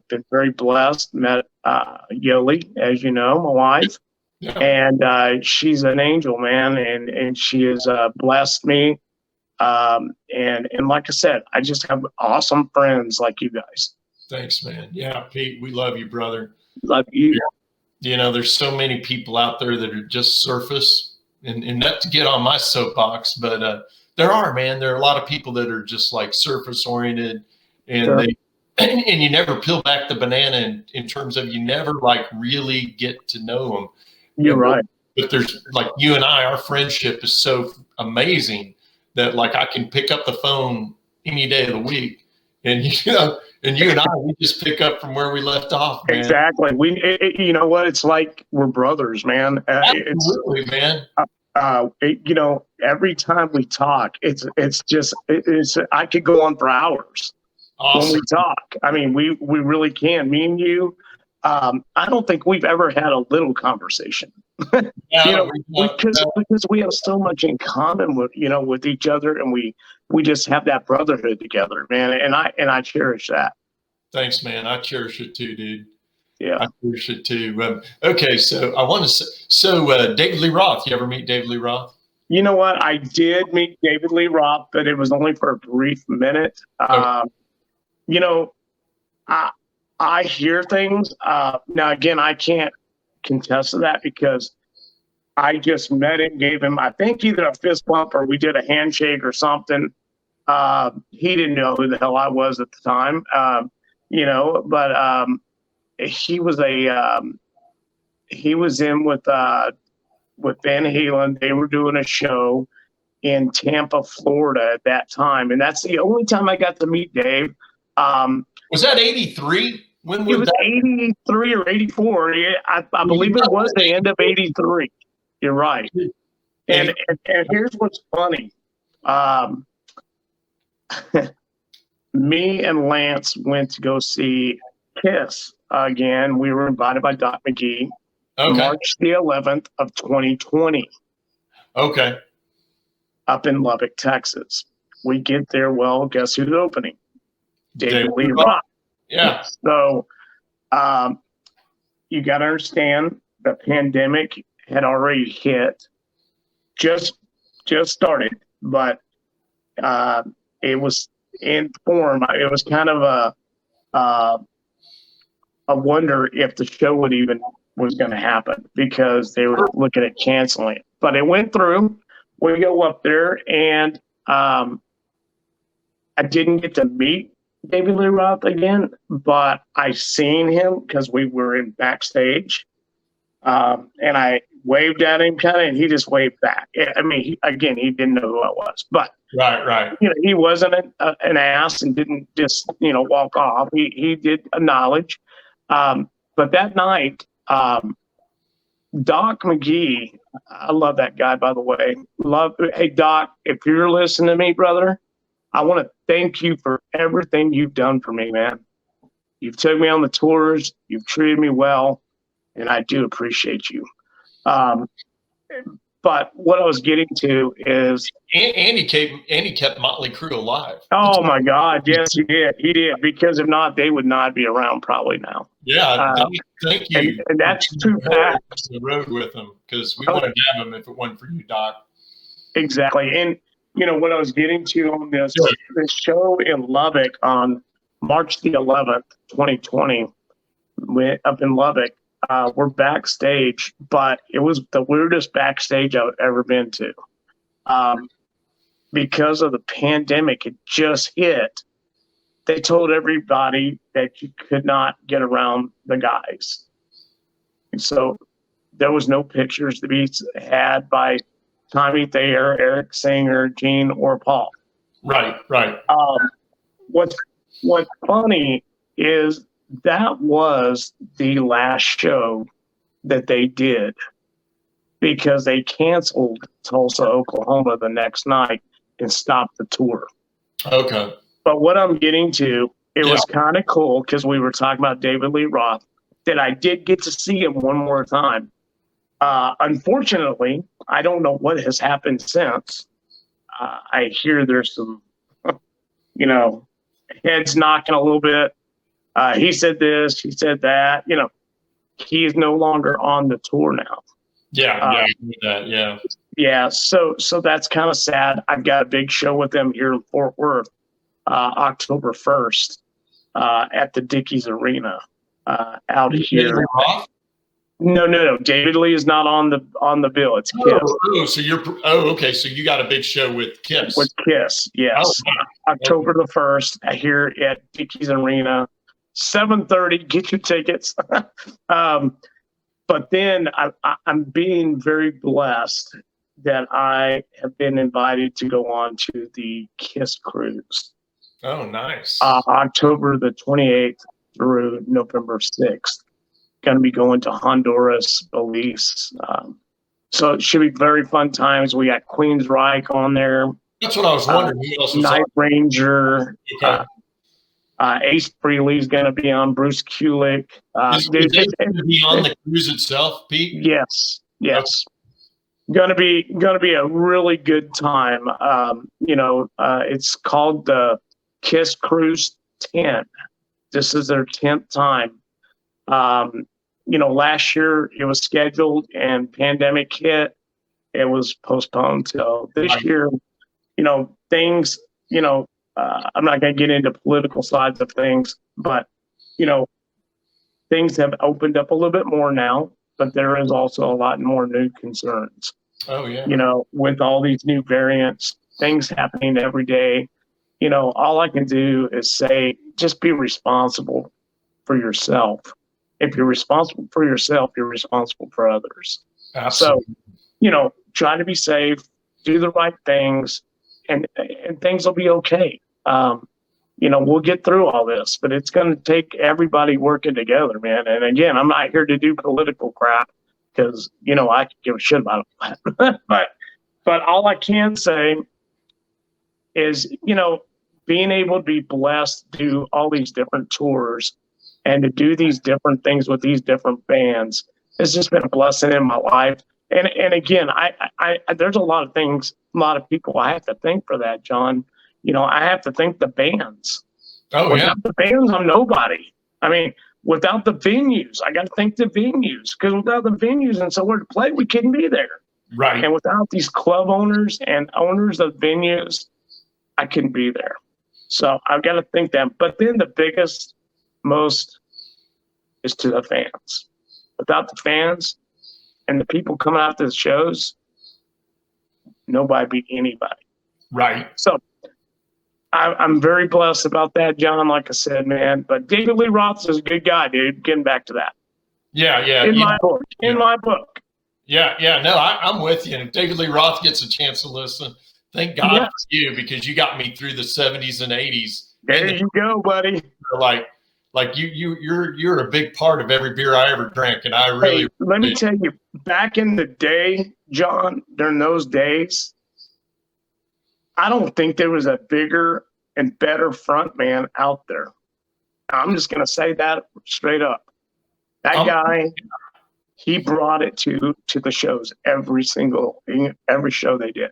been very blessed, met Yoli, as you know, my wife. Yeah. And she's an angel, man, and she has blessed me. And like I said, I just have awesome friends like you guys. Thanks, man. Yeah, Pete, we love you, brother. Love you. There's so many people out there that are just surface, and not to get on my soapbox, but there are a lot of people that are just like surface oriented, and sure. And you never peel back the banana in terms of you never like really get to know them. You're right. But there's like you and I, our friendship is so amazing that like I can pick up the phone any day of the week, and and you and I, we just pick up from where we left off, man. Exactly. You know what? It's like we're brothers, man. Absolutely, man. Every time we talk, it's I could go on for hours. Awesome. When we talk. I mean, we really can. Me and you, I don't think we've ever had a little conversation. Because we have so much in common with each other, and we just have that brotherhood together, man. And I cherish that. Thanks, man. I cherish it too, dude. Yeah, I cherish it too. Okay, so I want to say, David Lee Roth. You ever meet David Lee Roth? You know what? I did meet David Lee Roth, but it was only for a brief minute. Okay. I hear things. Now, again, I can't contest to that because I just met him, gave him, I think, either a fist bump or we did a handshake or something. He didn't know who the hell I was at the time, but he was he was in with Van Halen. They were doing a show in Tampa, Florida at that time, and that's the only time I got to meet Dave. Was that 83? When it was that? 83 or 84. I believe it was the end of 83. You're right. And here's what's funny. Me and Lance went to go see Kiss again. We were invited by Doc McGee. Okay. March the 11th of 2020. Okay. Up in Lubbock, Texas. We get there. Well, guess who's opening? David Lee Roth. Yeah. So you got to understand the pandemic had already hit, just started, but it was in form. It was kind of a wonder if the show was going to happen, because they were looking at canceling it. But it went through. We go up there, and I didn't get to meet David Lee Roth again, but I seen him because we were in backstage, and I waved at him kind of, and he just waved back. I mean, he didn't know who I was, but right. He wasn't an ass and didn't just walk off. He did acknowledge, but that night, Doc McGee, I love that guy, by the way. Hey, Doc, if you're listening to me, brother, I want to thank you for everything you've done for me, man. You've took me on the tours. You've treated me well, and I do appreciate you. But what I was getting to is Andy kept Motley Crue alive. Oh my God! Yes, he did. He did, because if not, they would not be around probably now. Yeah, thank you. And that's true facts. The road with him, because we wouldn't have him if it wasn't for you, Doc. Exactly, and what I was getting to on this show in Lubbock on March the 11th, 2020, up in Lubbock. We're backstage, but it was the weirdest backstage I've ever been to. Because of the pandemic, it just hit. They told everybody that you could not get around the guys. And so there was no pictures to be had by Tommy Thayer, Eric Singer, Gene, or Paul. Right. What's funny is that was the last show that they did, because they canceled Tulsa, Oklahoma the next night and stopped the tour. Okay. But what I'm getting to, it was kind of cool, because we were talking about David Lee Roth, that I did get to see him one more time. Unfortunately, I don't know what has happened since. I hear there's some, heads knocking a little bit. He said this, he said that. He is no longer on the tour now. Yeah. Yeah. So that's kind of sad. I've got a big show with them here in Fort Worth, October 1st, at the Dickies Arena, out here. No. David Lee is not on the bill. It's Kiss. Okay. So you got a big show with Kiss. With Kiss, yes. October the 1st here at Dickies Arena. 7:30, get your tickets. But then I'm being very blessed that I have been invited to go on to the Kiss cruise. Oh, nice. October the 28th through November 6th. Going to be going to Honduras, Belize. So it should be very fun times. We got Queensryche on there. That's what I was wondering. Who else was Night on? Ranger. Okay. Ace Frehley's going to be on. Bruce Kulick. Is they going to be on the cruise itself, Pete? Yes. Going to be a really good time. It's called the Kiss Cruise 10. This is their 10th time. Last year it was scheduled and pandemic hit. It was postponed till this year. Things. I'm not going to get into political sides of things, but, things have opened up a little bit more now, but there is also a lot more new concerns. Oh, yeah. With all these new variants, things happening every day, all I can do is say, just be responsible for yourself. If you're responsible for yourself, you're responsible for others. Absolutely. So, you know, try to be safe, do the right things, and things will be okay. You know, we'll get through all this, but it's going to take everybody working together, man. And again, I'm not here to do political crap because, you know, I can give a shit about it. but all I can say is, you know, being able to be blessed to do all these different tours and to do these different things with these different bands has just been a blessing in my life. And again, I there's a lot of things, a lot of people I have to thank for that, John. You know, I have to thank the bands. Oh, Without the bands, I'm nobody. I mean, without the venues, I got to thank the venues, because without the venues and somewhere to play, we couldn't be there. Right. And without these club owners and owners of venues, I couldn't be there. So I've got to thank them. But then the biggest, most is to the fans. Without the fans and the people coming out to the shows, nobody beat anybody. Right. So I'm very blessed about that, John, like I said, man. But David Lee Roth is a good guy, dude. Getting back to that. Yeah, yeah. In my book. Yeah, yeah. No, I'm with you. And if David Lee Roth gets a chance to listen, thank God for you, because you got me through the 70s and 80s. There you go, buddy. Like you're a big part of every beer I ever drank, and I really. Hey, let me tell you, back in the day, John, during those days, I don't think there was a bigger and better front man out there. I'm just going to say that straight up. That guy, he brought it to the shows, every show they did.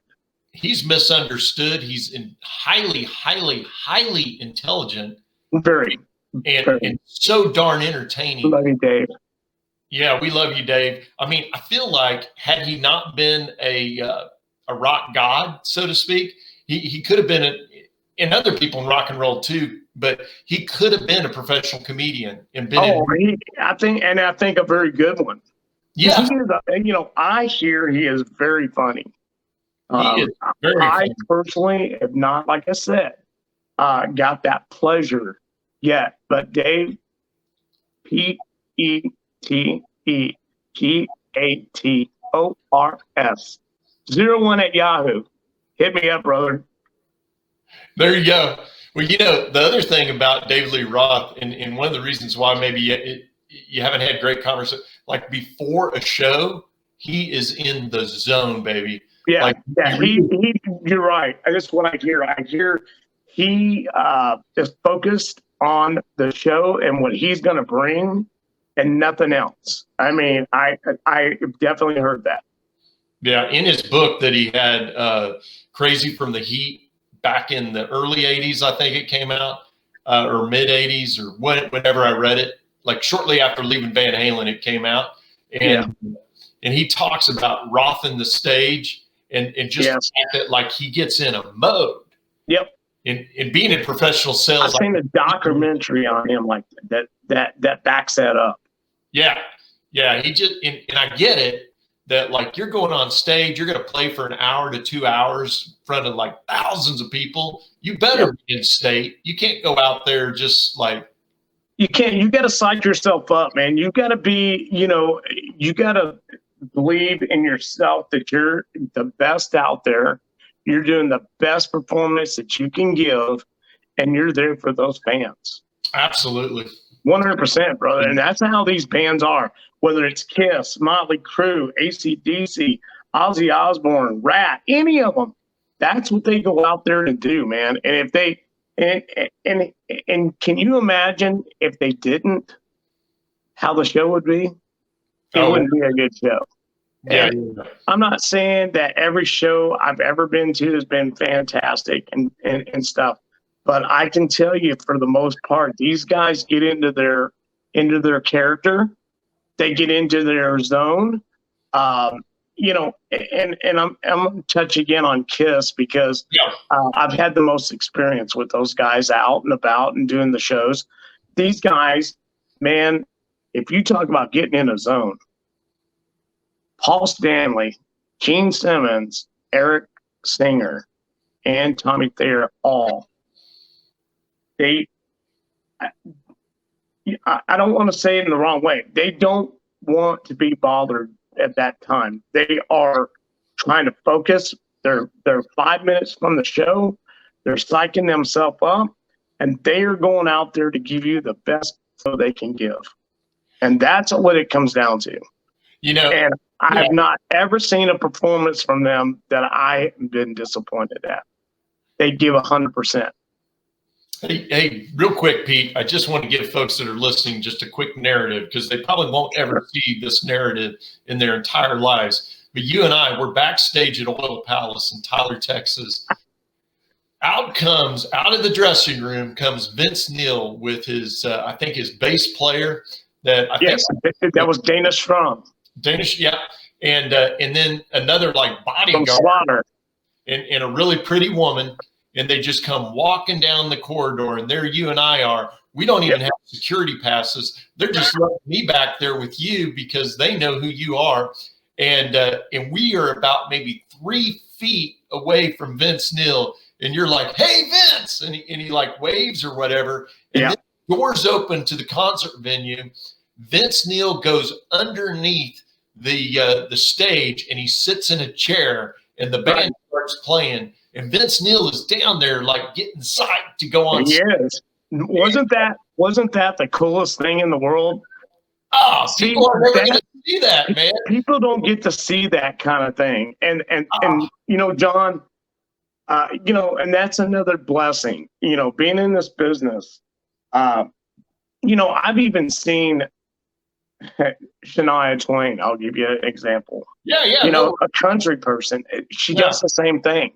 He's misunderstood. He's highly, highly, highly intelligent. Very. And so darn entertaining. Love you, Dave. Yeah, we love you, Dave. I mean, I feel like had he not been a rock god, so to speak, he could have been and other people in rock and roll too, but he could have been a professional comedian and been. I think a very good one. Yeah, you know, I hear he is very funny. He is very funny. I personally have not, like I said, got that pleasure yet. But Dave, PETEGATORS 01 at Yahoo. Hit me up, brother. There you go. Well, you know, the other thing about David Lee Roth, and one of the reasons why maybe you haven't had great conversation, like before a show, he is in the zone, baby. Yeah, like, you're right. That's what I hear. I hear he is focused on the show and what he's going to bring and nothing else. I mean, I definitely heard that. Yeah, in his book that he had, Crazy from the Heat, back in the early 80s, I think it came out, or mid 80s, or whenever I read it, like shortly after leaving Van Halen, it came out. And he talks about Roth in the stage and just the fact that like he gets in a mode. Yep. And being in professional sales. I've seen a documentary on him like that backs that up. Yeah. Yeah. He just, and I get it, that like you're going on stage, you're going to play for an hour to 2 hours in front of like thousands of people. You better be in state. You can't go out there just like. You can't. You got to psych yourself up, man. You got to be, you got to believe in yourself that you're the best out there. You're doing the best performance that you can give, and you're there for those fans. Absolutely. 100%, brother. And that's how these bands are, whether it's Kiss, Motley Crue, AC/DC, Ozzy Osbourne, Rat, any of them. That's what they go out there to do, man. And if they and can you imagine if they didn't, how the show would be? It wouldn't be a good show. Yeah. I'm not saying that every show I've ever been to has been fantastic and stuff, but I can tell you for the most part, these guys get into their character, they get into their zone, and I'm gonna touch again on Kiss because I've had the most experience with those guys out and about and doing the shows. These guys, man, if you talk about getting in a zone, Paul Stanley, Gene Simmons, Eric Singer, and Tommy Thayer, I don't want to say it in the wrong way. They don't want to be bothered at that time. They are trying to focus. They're 5 minutes from the show. They're psyching themselves up, and they are going out there to give you the best so they can give. And that's what it comes down to. And I have not ever seen a performance from them that I have been disappointed at. They give 100%. Hey, real quick, Pete, I just want to give folks that are listening just a quick narrative, because they probably won't ever see this narrative in their entire lives. But you and I were backstage at Oil Palace in Tyler, Texas. Out of the dressing room comes Vince Neil with his, I think his bass player. That was Dana Strum. Yeah. And then another like bodyguard and a really pretty woman. And they just come walking down the corridor, and there you and I are. We don't even have security passes. They're just letting me back there with you because they know who you are. And we are about maybe 3 feet away from Vince Neil. And you're like, "Hey, Vince," and he like waves or whatever. And then doors open to the concert venue. Vince Neil goes underneath the stage, and he sits in a chair, and the band starts playing. And Vince Neil is down there like getting psyched to go on. Yes. Wasn't that the coolest thing in the world? Oh, people are never going to see that, man. People don't get to see that kind of thing. And John, and that's another blessing, being in this business. I've even seen Shania Twain. I'll give you an example. A country person, she does the same thing.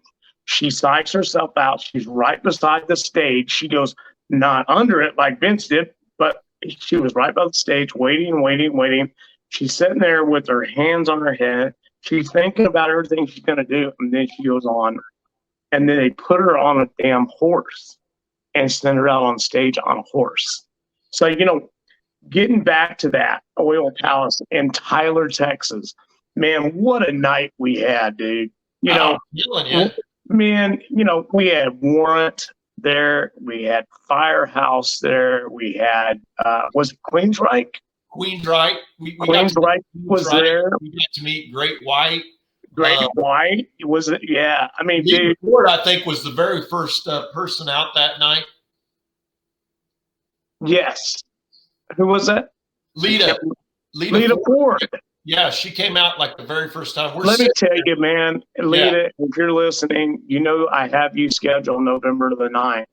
She psychs herself out. She's right beside the stage. She goes not under it like Vince did, but she was right by the stage, waiting. She's sitting there with her hands on her head. She's thinking about everything she's going to do, and then she goes on. And then they put her on a damn horse and send her out on stage on a horse. So, getting back to that Oil Palace in Tyler, Texas, man, what a night we had, dude. Man, we had Warrant there. We had Firehouse there. We had, was it Queensryche? Queensryche. Queensryche was there. We got to meet Great White. White was it? Yeah. I mean, dude. Ford, I think, was the very first person out that night. Yes. Who was that? Lita Ford. Yeah, she came out like the very first time. Let me tell you, man, Lita, if you're listening, I have you scheduled November the 9th,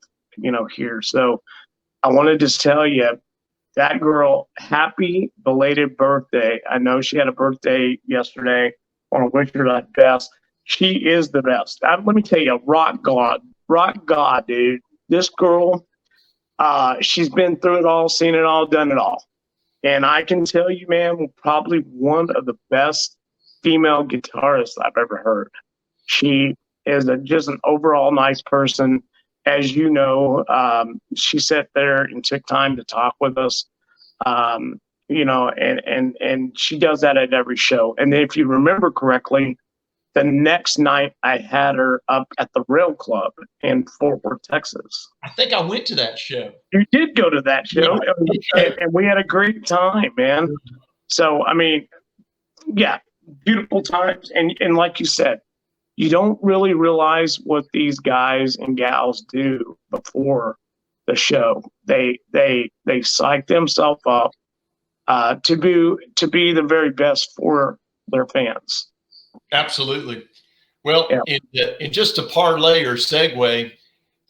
here. So I want to just tell you, that girl, happy belated birthday. I know she had a birthday yesterday. I want to wish her the best. She is the best. Let me tell you, rock God, dude. This girl, she's been through it all, seen it all, done it all. And I can tell you, man, probably one of the best female guitarists I've ever heard. She is just an overall nice person. As you know, she sat there and took time to talk with us, and she does that at every show. And if you remember correctly, the next night I had her up at the Rail Club in Fort Worth, Texas. I think I went to that show. You did go to that show, and we had a great time, man. So, I mean, yeah, beautiful times. And like you said, you don't really realize what these guys and gals do before the show. They psych themselves up to be the very best for their fans. Absolutely. Well, and just to parlay or segue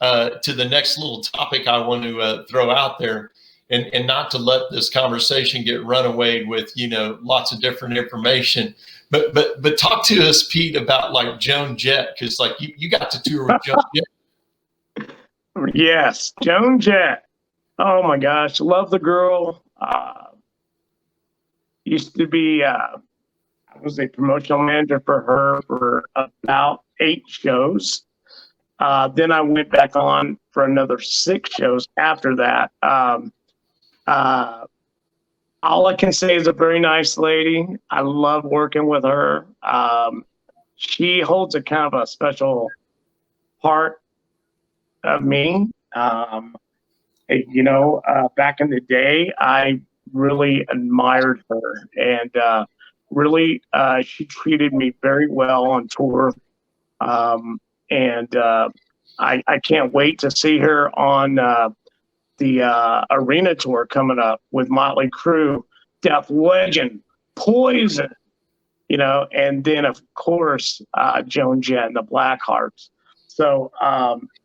to the next little topic I want to throw out there, and not to let this conversation get run away with, lots of different information. But talk to us, Pete, about like Joan Jett, because like you got to tour with Joan Jett. Yes, Joan Jett. Oh my gosh, love the girl. Used to be. I was a promotional manager for her for about 8 shows. Then I went back on for another 6 shows after that. All I can say is a very nice lady. I love working with her. She holds a kind of a special part of me. Back in the day, I really admired her, and really, she treated me very well on tour. Um, and I can't wait to see her on the arena tour coming up with Motley Crue, Death Legend, Poison, and then of course Joan Jett and the Blackhearts. So,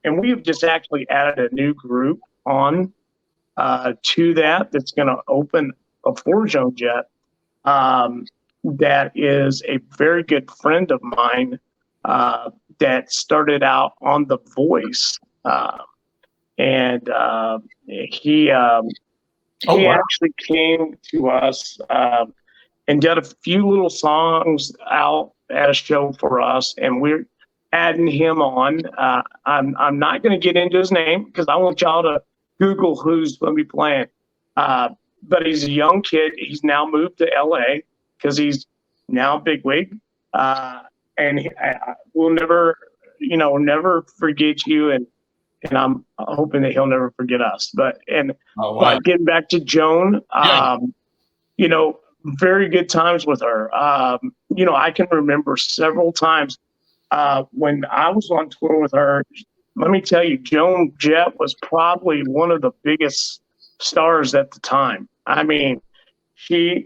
and we have just actually added a new group on to that's going to open for Joan Jett. That is a very good friend of mine that started out on The Voice, and he actually came to us and did a few little songs out at a show for us, and we're adding him on. I'm not going to get into his name because I want y'all to Google who's going to be playing. But he's a young kid. He's now moved to LA because he's now a bigwig. And we'll never forget you. And I'm hoping that he'll never forget us. But getting back to Joan, very good times with her. I can remember several times when I was on tour with her. Let me tell you, Joan Jett was probably one of the biggest stars at the time. I mean, she,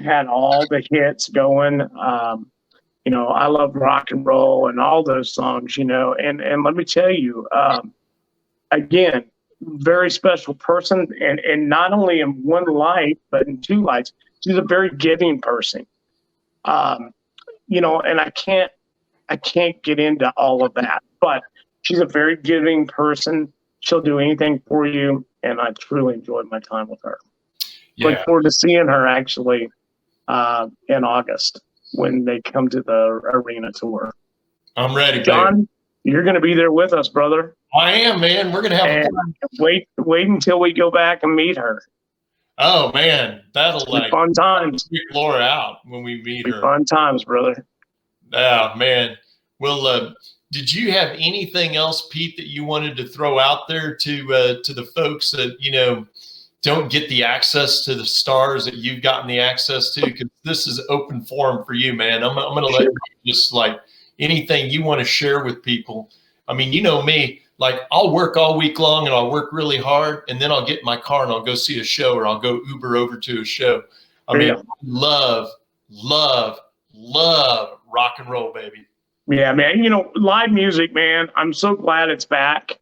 had all the hits going. I love rock and roll and all those songs, and let me tell you, again, very special person. And not only in one light, but in two lights, she's a very giving person. And I can't get into all of that, but she's a very giving person. She'll do anything for you, and I truly enjoyed my time with her. Yeah. Look forward to seeing her actually in August when they come to the arena tour. I'm ready, John. Babe. You're going to be there with us, brother. I am, man. We're going to have wait until we go back and meet her. Oh man, that'll be fun times. Freak Laura out when we meet her. Fun times, brother. Oh man. Well, did you have anything else, Pete, that you wanted to throw out there to the folks that don't get the access to the stars that you've gotten the access to? Because this is open forum for you, man. I'm going to let you just like anything you want to share with people. I mean, you know me. Like, I'll work all week long and I'll work really hard, and then I'll get in my car and I'll go see a show, or I'll go Uber over to a show. I mean, love rock and roll, baby. Yeah, man. Live music, man. I'm so glad it's back.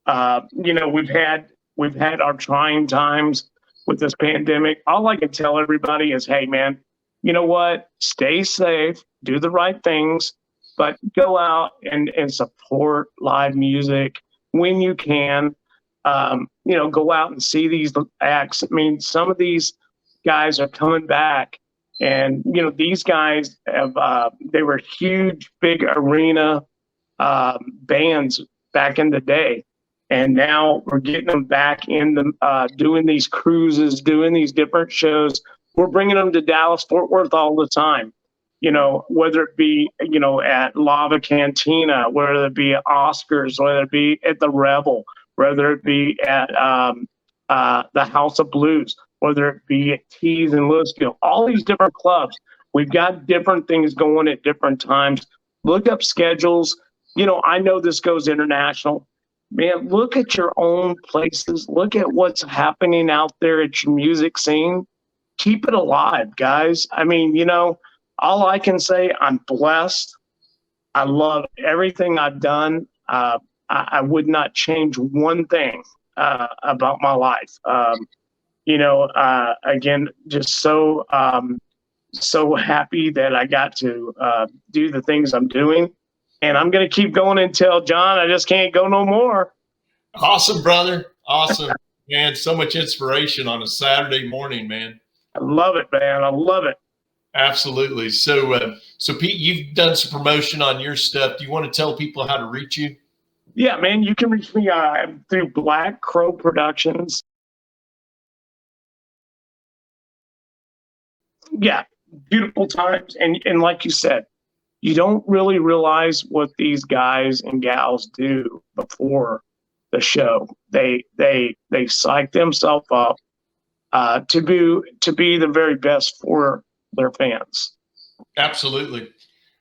We've had our trying times with this pandemic. All I can tell everybody is, hey, man, you know what? Stay safe, do the right things, but go out and support live music when you can. Go out and see these acts. I mean, some of these guys are coming back, and these guys they were huge, big arena bands back in the day, and now we're getting them back in the doing these cruises, doing these different shows. We're bringing them to Dallas, Fort Worth all the time. Whether it be, at Lava Cantina, whether it be at Oscars, whether it be at the Rebel, whether it be at the House of Blues, whether it be at Tees and Louisville, all these different clubs. We've got different things going at different times. Look up schedules. I know this goes international. Man, look at your own places. Look at what's happening out there at your music scene. Keep it alive, guys. I mean, all I can say, I'm blessed. I love everything I've done. I would not change one thing about my life. Again, just so happy that I got to do the things I'm doing. And I'm going to keep going until, John, I just can't go no more. Awesome, brother. Awesome. Man, so much inspiration on a Saturday morning, man. I love it, man. I love it. Absolutely. So Pete, you've done some promotion on your stuff. Do you want to tell people how to reach you? Yeah, man, you can reach me through Black Crow Productions. Yeah, beautiful times. And like you said, you don't really realize what these guys and gals do before the show. They psych themselves up to be the very best for their fans. Absolutely.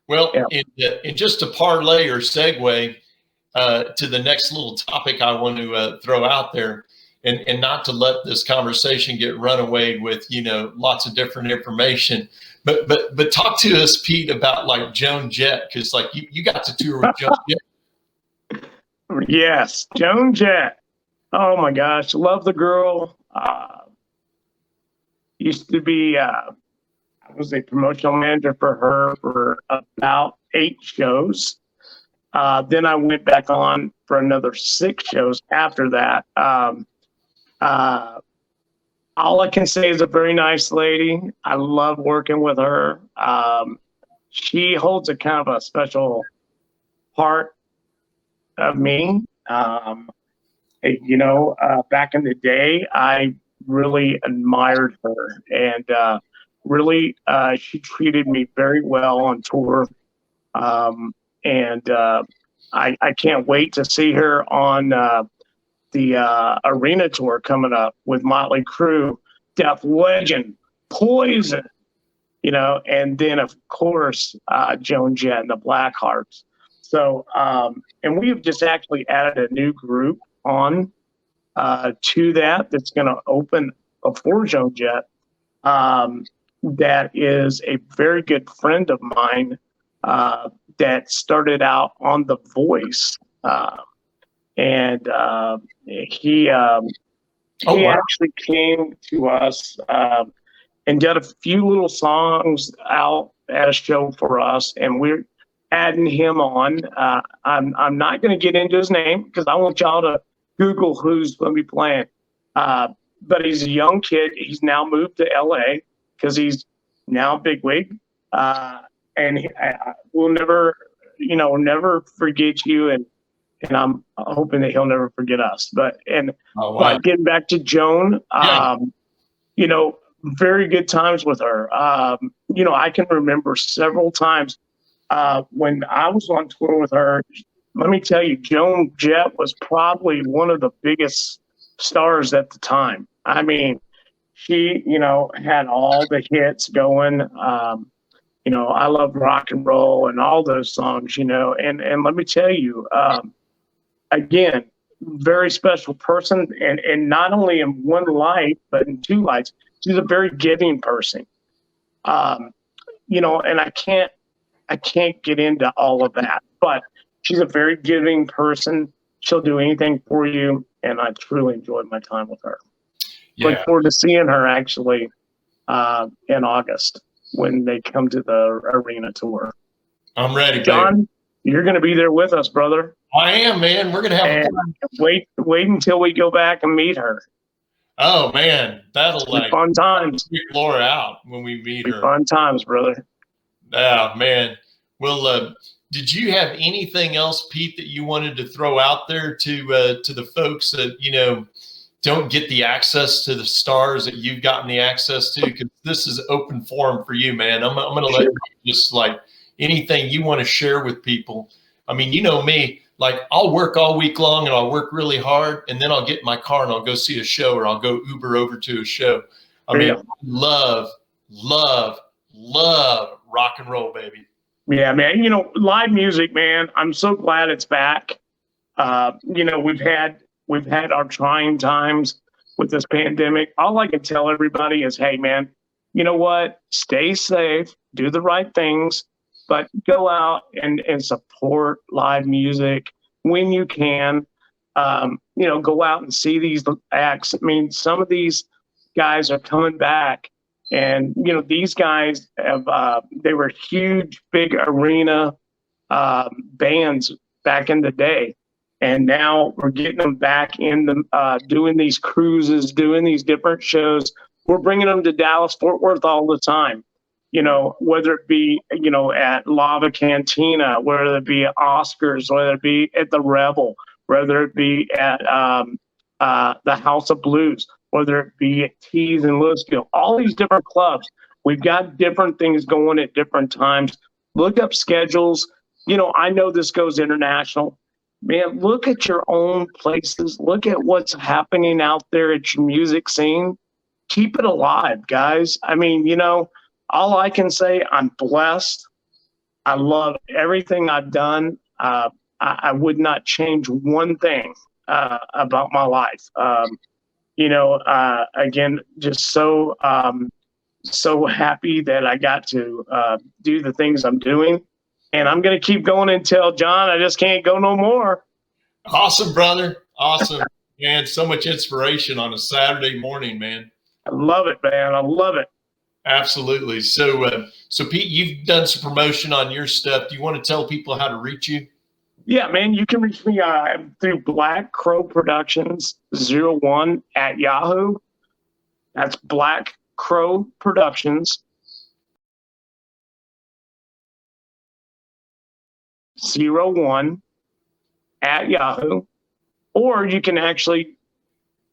Well, Yeah. in just a parlay or segue to the next little topic I want to throw out there, and not to let this conversation get run away with, lots of different information, but talk to us, Pete, about like Joan Jett, because like you got to tour with Joan Jett. Yes, Joan Jett. Oh my gosh, love the girl. Used to be I was a promotional manager for her for about 8 shows. Then I went back on for another 6 shows after that. All I can say is a very nice lady. I love working with her. She holds a kind of a special part of me. Back in the day, I really admired her, and really, she treated me very well on tour. I can't wait to see her on the arena tour coming up with Motley, Crue, Def Legend, Poison, and then of course Joan Jett and the Blackhearts. So, and we have just actually added a new group on to that's going to open for Joan Jett. That is a very good friend of mine that started out on The Voice. And he actually came to us and did a few little songs out at a show for us, and we're adding him on. I'm not going to get into his name because I want y'all to Google who's going to be playing. But he's a young kid. He's now moved to LA because he's now bigwig. And we'll never forget you. And I'm hoping that he'll never forget us. But getting back to Joan, very good times with her. I can remember several times when I was on tour with her. Let me tell you, Joan Jett was probably one of the biggest stars at the time. I mean, she, had all the hits going. I love rock and roll and all those songs, and let me tell you, again, very special person, and not only in one light, but in 2 lights. She's a very giving person. And I can't get into all of that, but she's a very giving person. She'll do anything for you, and I truly enjoyed my time with her. Yeah. Look forward to seeing her actually in August when they come to the arena tour. I'm ready, John. Babe. You're going to be there with us, brother. I am, man. We're going to have wait until we go back and meet her. Oh man, that'll be fun times. Freak Laura out when we meet her. Fun times, brother. Oh man. Well, did you have anything else, Pete, that you wanted to throw out there to the folks that don't get the access to the stars that you've gotten the access to? Because this is open forum for you, man. I'm going to let you just like anything you want to share with people. I mean, you know me. Like, I'll work all week long and I'll work really hard, and then I'll get in my car and I'll go see a show, or I'll go Uber over to a show. I mean, love rock and roll, baby. Yeah, man. Live music, man. I'm so glad it's back. We've had our trying times with this pandemic. All I can tell everybody is, hey, man, you know what? Stay safe, do the right things. But go out and support live music when you can. Go out and see these acts. I mean, some of these guys are coming back, and these guys they were huge, big arena bands back in the day, and now we're getting them back in the doing these cruises, doing these different shows. We're bringing them to Dallas, Fort Worth all the time. Whether it be, at Lava Cantina, whether it be at Oscars, whether it be at the Rebel, whether it be at the House of Blues, whether it be at Tees and Louisville, all these different clubs. We've got different things going at different times. Look up schedules. I know this goes international. man, look at your own places. Look at what's happening out there at your music scene. Keep it alive, guys. I mean, all I can say, I'm blessed. I love everything I've done. I would not change one thing about my life. Again, just so happy that I got to do the things I'm doing. And I'm going to keep going until, John, I just can't go no more. Awesome, brother. Awesome. Man, so much inspiration on a Saturday morning, man. I love it, man. I love it. Absolutely. So Pete, you've done some promotion on your stuff. Do you want to tell people how to reach you? Yeah, man, you can reach me through Black Crow Productions 01 at Yahoo. That's Black Crow Productions 01 at Yahoo. Or you can actually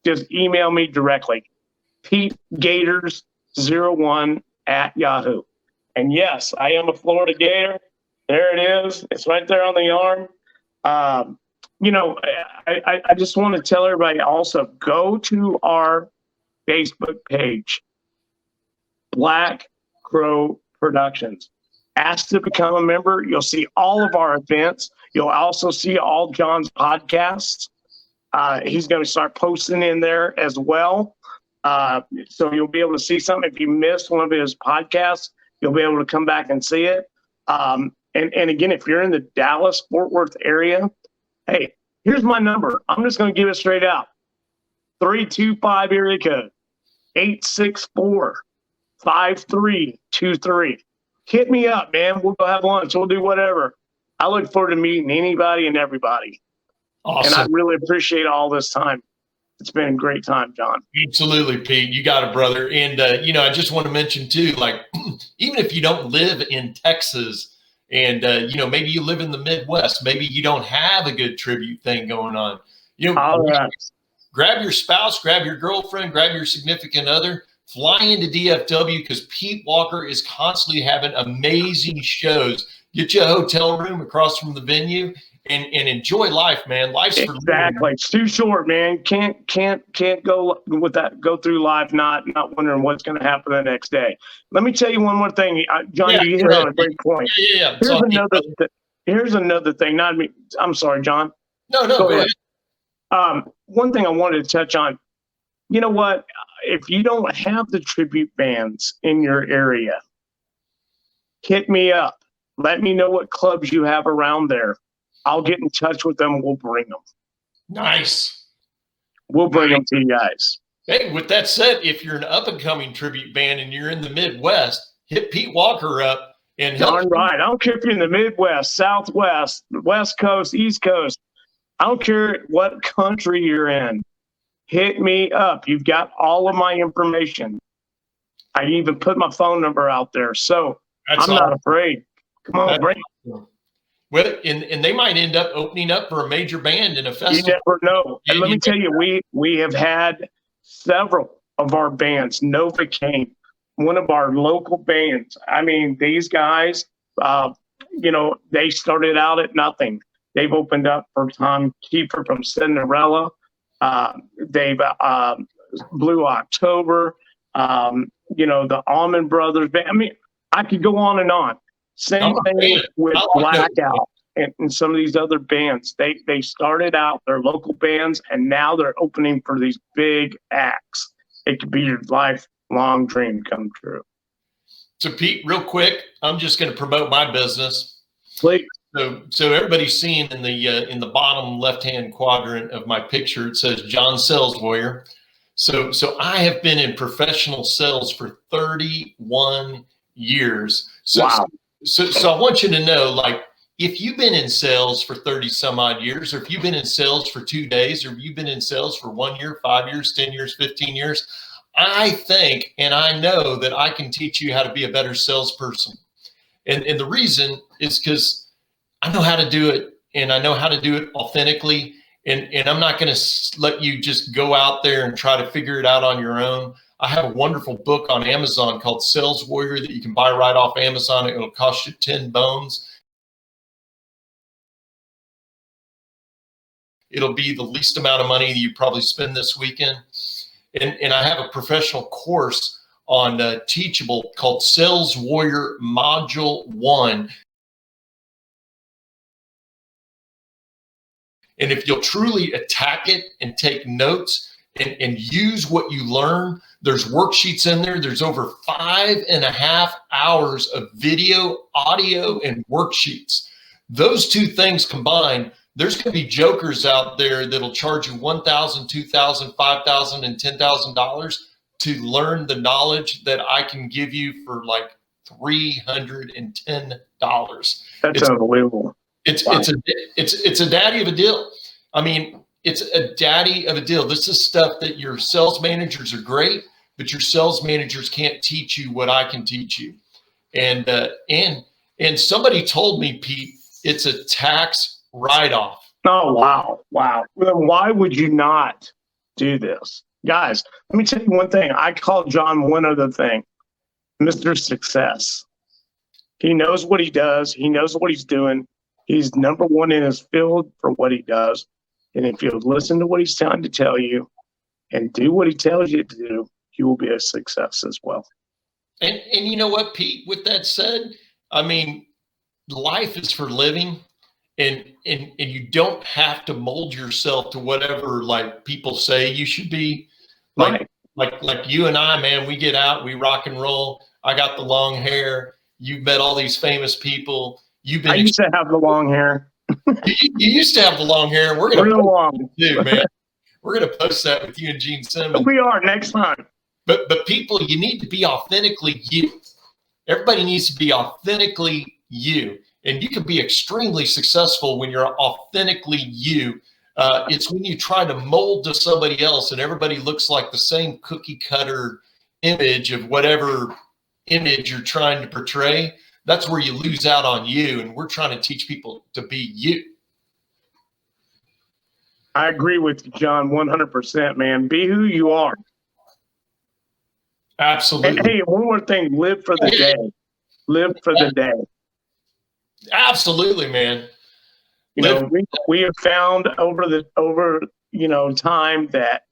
just email me directly, Pete Gators 01 at Yahoo. And yes, I am a Florida Gator. There it is. It's right there on the arm. I just want to tell everybody also, go to our Facebook page, Black Crow Productions. Ask to become a member. You'll see all of our events. You'll also see all John's podcasts. He's going to start posting in there as well. So you'll be able to see something. If you missed one of his podcasts, you'll be able to come back and see it. And again, if you're in the Dallas-Fort Worth area, hey, here's my number. I'm just going to give it straight out. 325 area code, 864-5323. Hit me up, man. We'll go have lunch. We'll do whatever. I look forward to meeting anybody and everybody. Awesome. And I really appreciate all this time. It's been a great time, John. Absolutely, Pete. You got it, brother. And, I just want to mention, too, like, even if you don't live in Texas and, maybe you live in the Midwest, maybe you don't have a good tribute thing going on. All right. Grab your spouse, grab your girlfriend, grab your significant other, fly into DFW because Pete Walker is constantly having amazing shows. Get you a hotel room across from the venue. And enjoy life, man. Life's for exactly. It's too short, man. Can't go with that. Go through life not wondering what's going to happen the next day. Let me tell you one more thing, John. You hit on a great point. Yeah. Here's another thing. Not me. I'm sorry, John. No. Go ahead. One thing I wanted to touch on. You know what? If you don't have the tribute bands in your area, hit me up. Let me know what clubs you have around there. I'll get in touch with them. We'll bring them. Nice. We'll bring them to you guys. Hey, with that said, if you're an up-and-coming tribute band and you're in the Midwest, hit Pete Walker up and help. Darn right. I don't care if you're in the Midwest, Southwest, West Coast, East Coast. I don't care what country you're in. Hit me up. You've got all of my information. I even put my phone number out there. So I'm not afraid. Come on, bring it. Well, and they might end up opening up for a major band in a festival. You never know. And let me tell you, we have had several of our bands. Novocaine, one of our local bands. I mean, these guys, they started out at nothing. They've opened up for Tom Kiefer from Cinderella. They've Blue October. The Allman Brothers band. I mean, I could go on and on. Same thing with Blackout and some of these other bands. They started out, they're local bands, and now they're opening for these big acts. It could be your lifelong dream come true. So, Pete, real quick, I'm just going to promote my business. Please. So everybody's seeing in the bottom left-hand quadrant of my picture, it says John Sales Warrior. So I have been in professional sales for 31 years. Wow. So I want you to know, like, if you've been in sales for 30 some odd years, or if you've been in sales for 2 days, or if you've been in sales for 1 year, 5 years, 10 years, 15 years, I think, and I know that I can teach you how to be a better salesperson. And the reason is because I know how to do it, and I know how to do it authentically. And I'm not going to let you just go out there and try to figure it out on your own. I have a wonderful book on Amazon called Sales Warrior that you can buy right off Amazon. It'll cost you 10 bones. It'll be the least amount of money that you probably spend this weekend. And I have a professional course on Teachable called Sales Warrior Module 1. And if you'll truly attack it and take notes and use what you learn, there's worksheets in there. There's over 5.5 hours of video, audio, and worksheets. Those two things combined, there's going to be jokers out there that'll charge you $1,000, $2,000, $5,000, and $10,000 to learn the knowledge that I can give you for like $310. That's unbelievable. It's a daddy of a deal. I mean, it's a daddy of a deal. This is stuff that your sales managers are great, but your sales managers can't teach you what I can teach you. And somebody told me, Pete, it's a tax write-off. Oh, wow. Wow. Then why would you not do this? Guys, let me tell you one thing. I call John one other thing, Mr. Success. He knows what he does. He knows what he's doing. He's number one in his field for what he does. And if you'll listen to what he's trying to tell you and do what he tells you to do, you will be a success as well. And you know what, Pete, with that said, I mean, life is for living, and you don't have to mold yourself to whatever like people say you should be. Like you and I, man, we get out, we rock and roll. I got the long hair. You've met all these famous people. I used to have the long hair. You used to have the long hair. We're gonna real long, too, man. We're gonna post that with you and Gene Simmons. We are next time. But people, you need to be authentically you. Everybody needs to be authentically you, and you can be extremely successful when you're authentically you. It's when you try to mold to somebody else, and everybody looks like the same cookie cutter image of whatever image you're trying to portray. That's where you lose out on you, and we're trying to teach people to be you. I agree with you, John, 100%, man. Be who you are. Absolutely. And hey, one more thing, live for the day. Live for the day. Absolutely, man. You know, we have found over time that,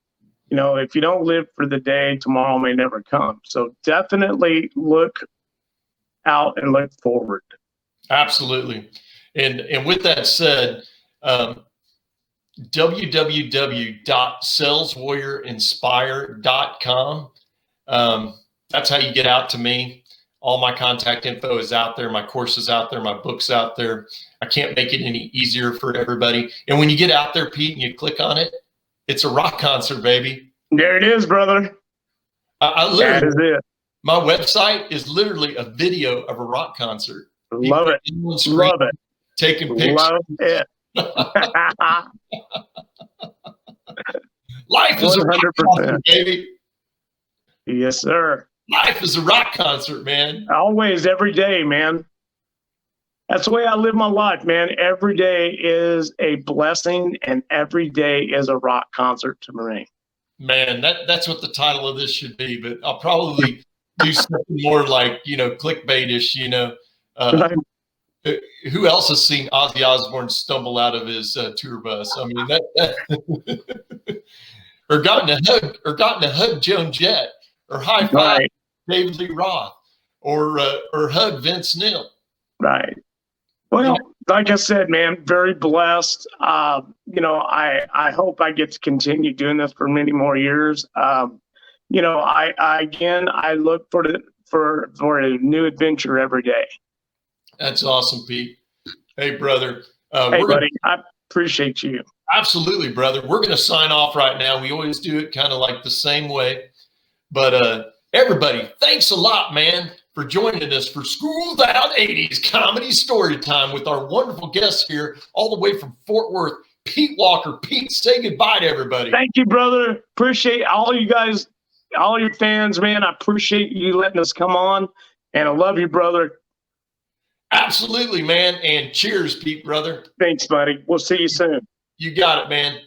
if you don't live for the day, tomorrow may never come. So definitely look out and look forward. Absolutely. And with that said, www.saleswarriorinspire.com. That's how you get out to me. All my contact info is out there. My course is out there. My book's out there. I can't make it any easier for everybody. And when you get out there, Pete, and you click on it, it's a rock concert, baby. There it is, brother. That is it. My website is literally a video of a rock concert. Love it. Love it. Taking pictures. Love it. Life is 100%. A rock concert, baby. Yes, sir. Life is a rock concert, man. Always, every day, man. That's the way I live my life, man. Every day is a blessing, and every day is a rock concert to me. Man, that's what the title of this should be, but I'll probably do something more like, clickbaitish, Right. Who else has seen Ozzy Osbourne stumble out of his tour bus? I mean, or gotten a hug Joan Jett, or high five David Lee Roth, or hug Vince Neil. Right. Well, like I said, man, very blessed. I hope I get to continue doing this for many more years. I look for a new adventure every day. That's awesome, Pete. Hey, brother. Hey, buddy. I appreciate you. Absolutely, brother. We're going to sign off right now. We always do it kind of like the same way. But everybody, thanks a lot, man, for joining us for Schooled Out 80s Comedy Story Time with our wonderful guests here all the way from Fort Worth, Pete Walker. Pete, say goodbye to everybody. Thank you, brother. Appreciate all you guys, all your fans, man. I appreciate you letting us come on, and I love you, brother. Absolutely, man. And cheers, Pete, brother. Thanks, buddy. We'll see you soon. You got it, man.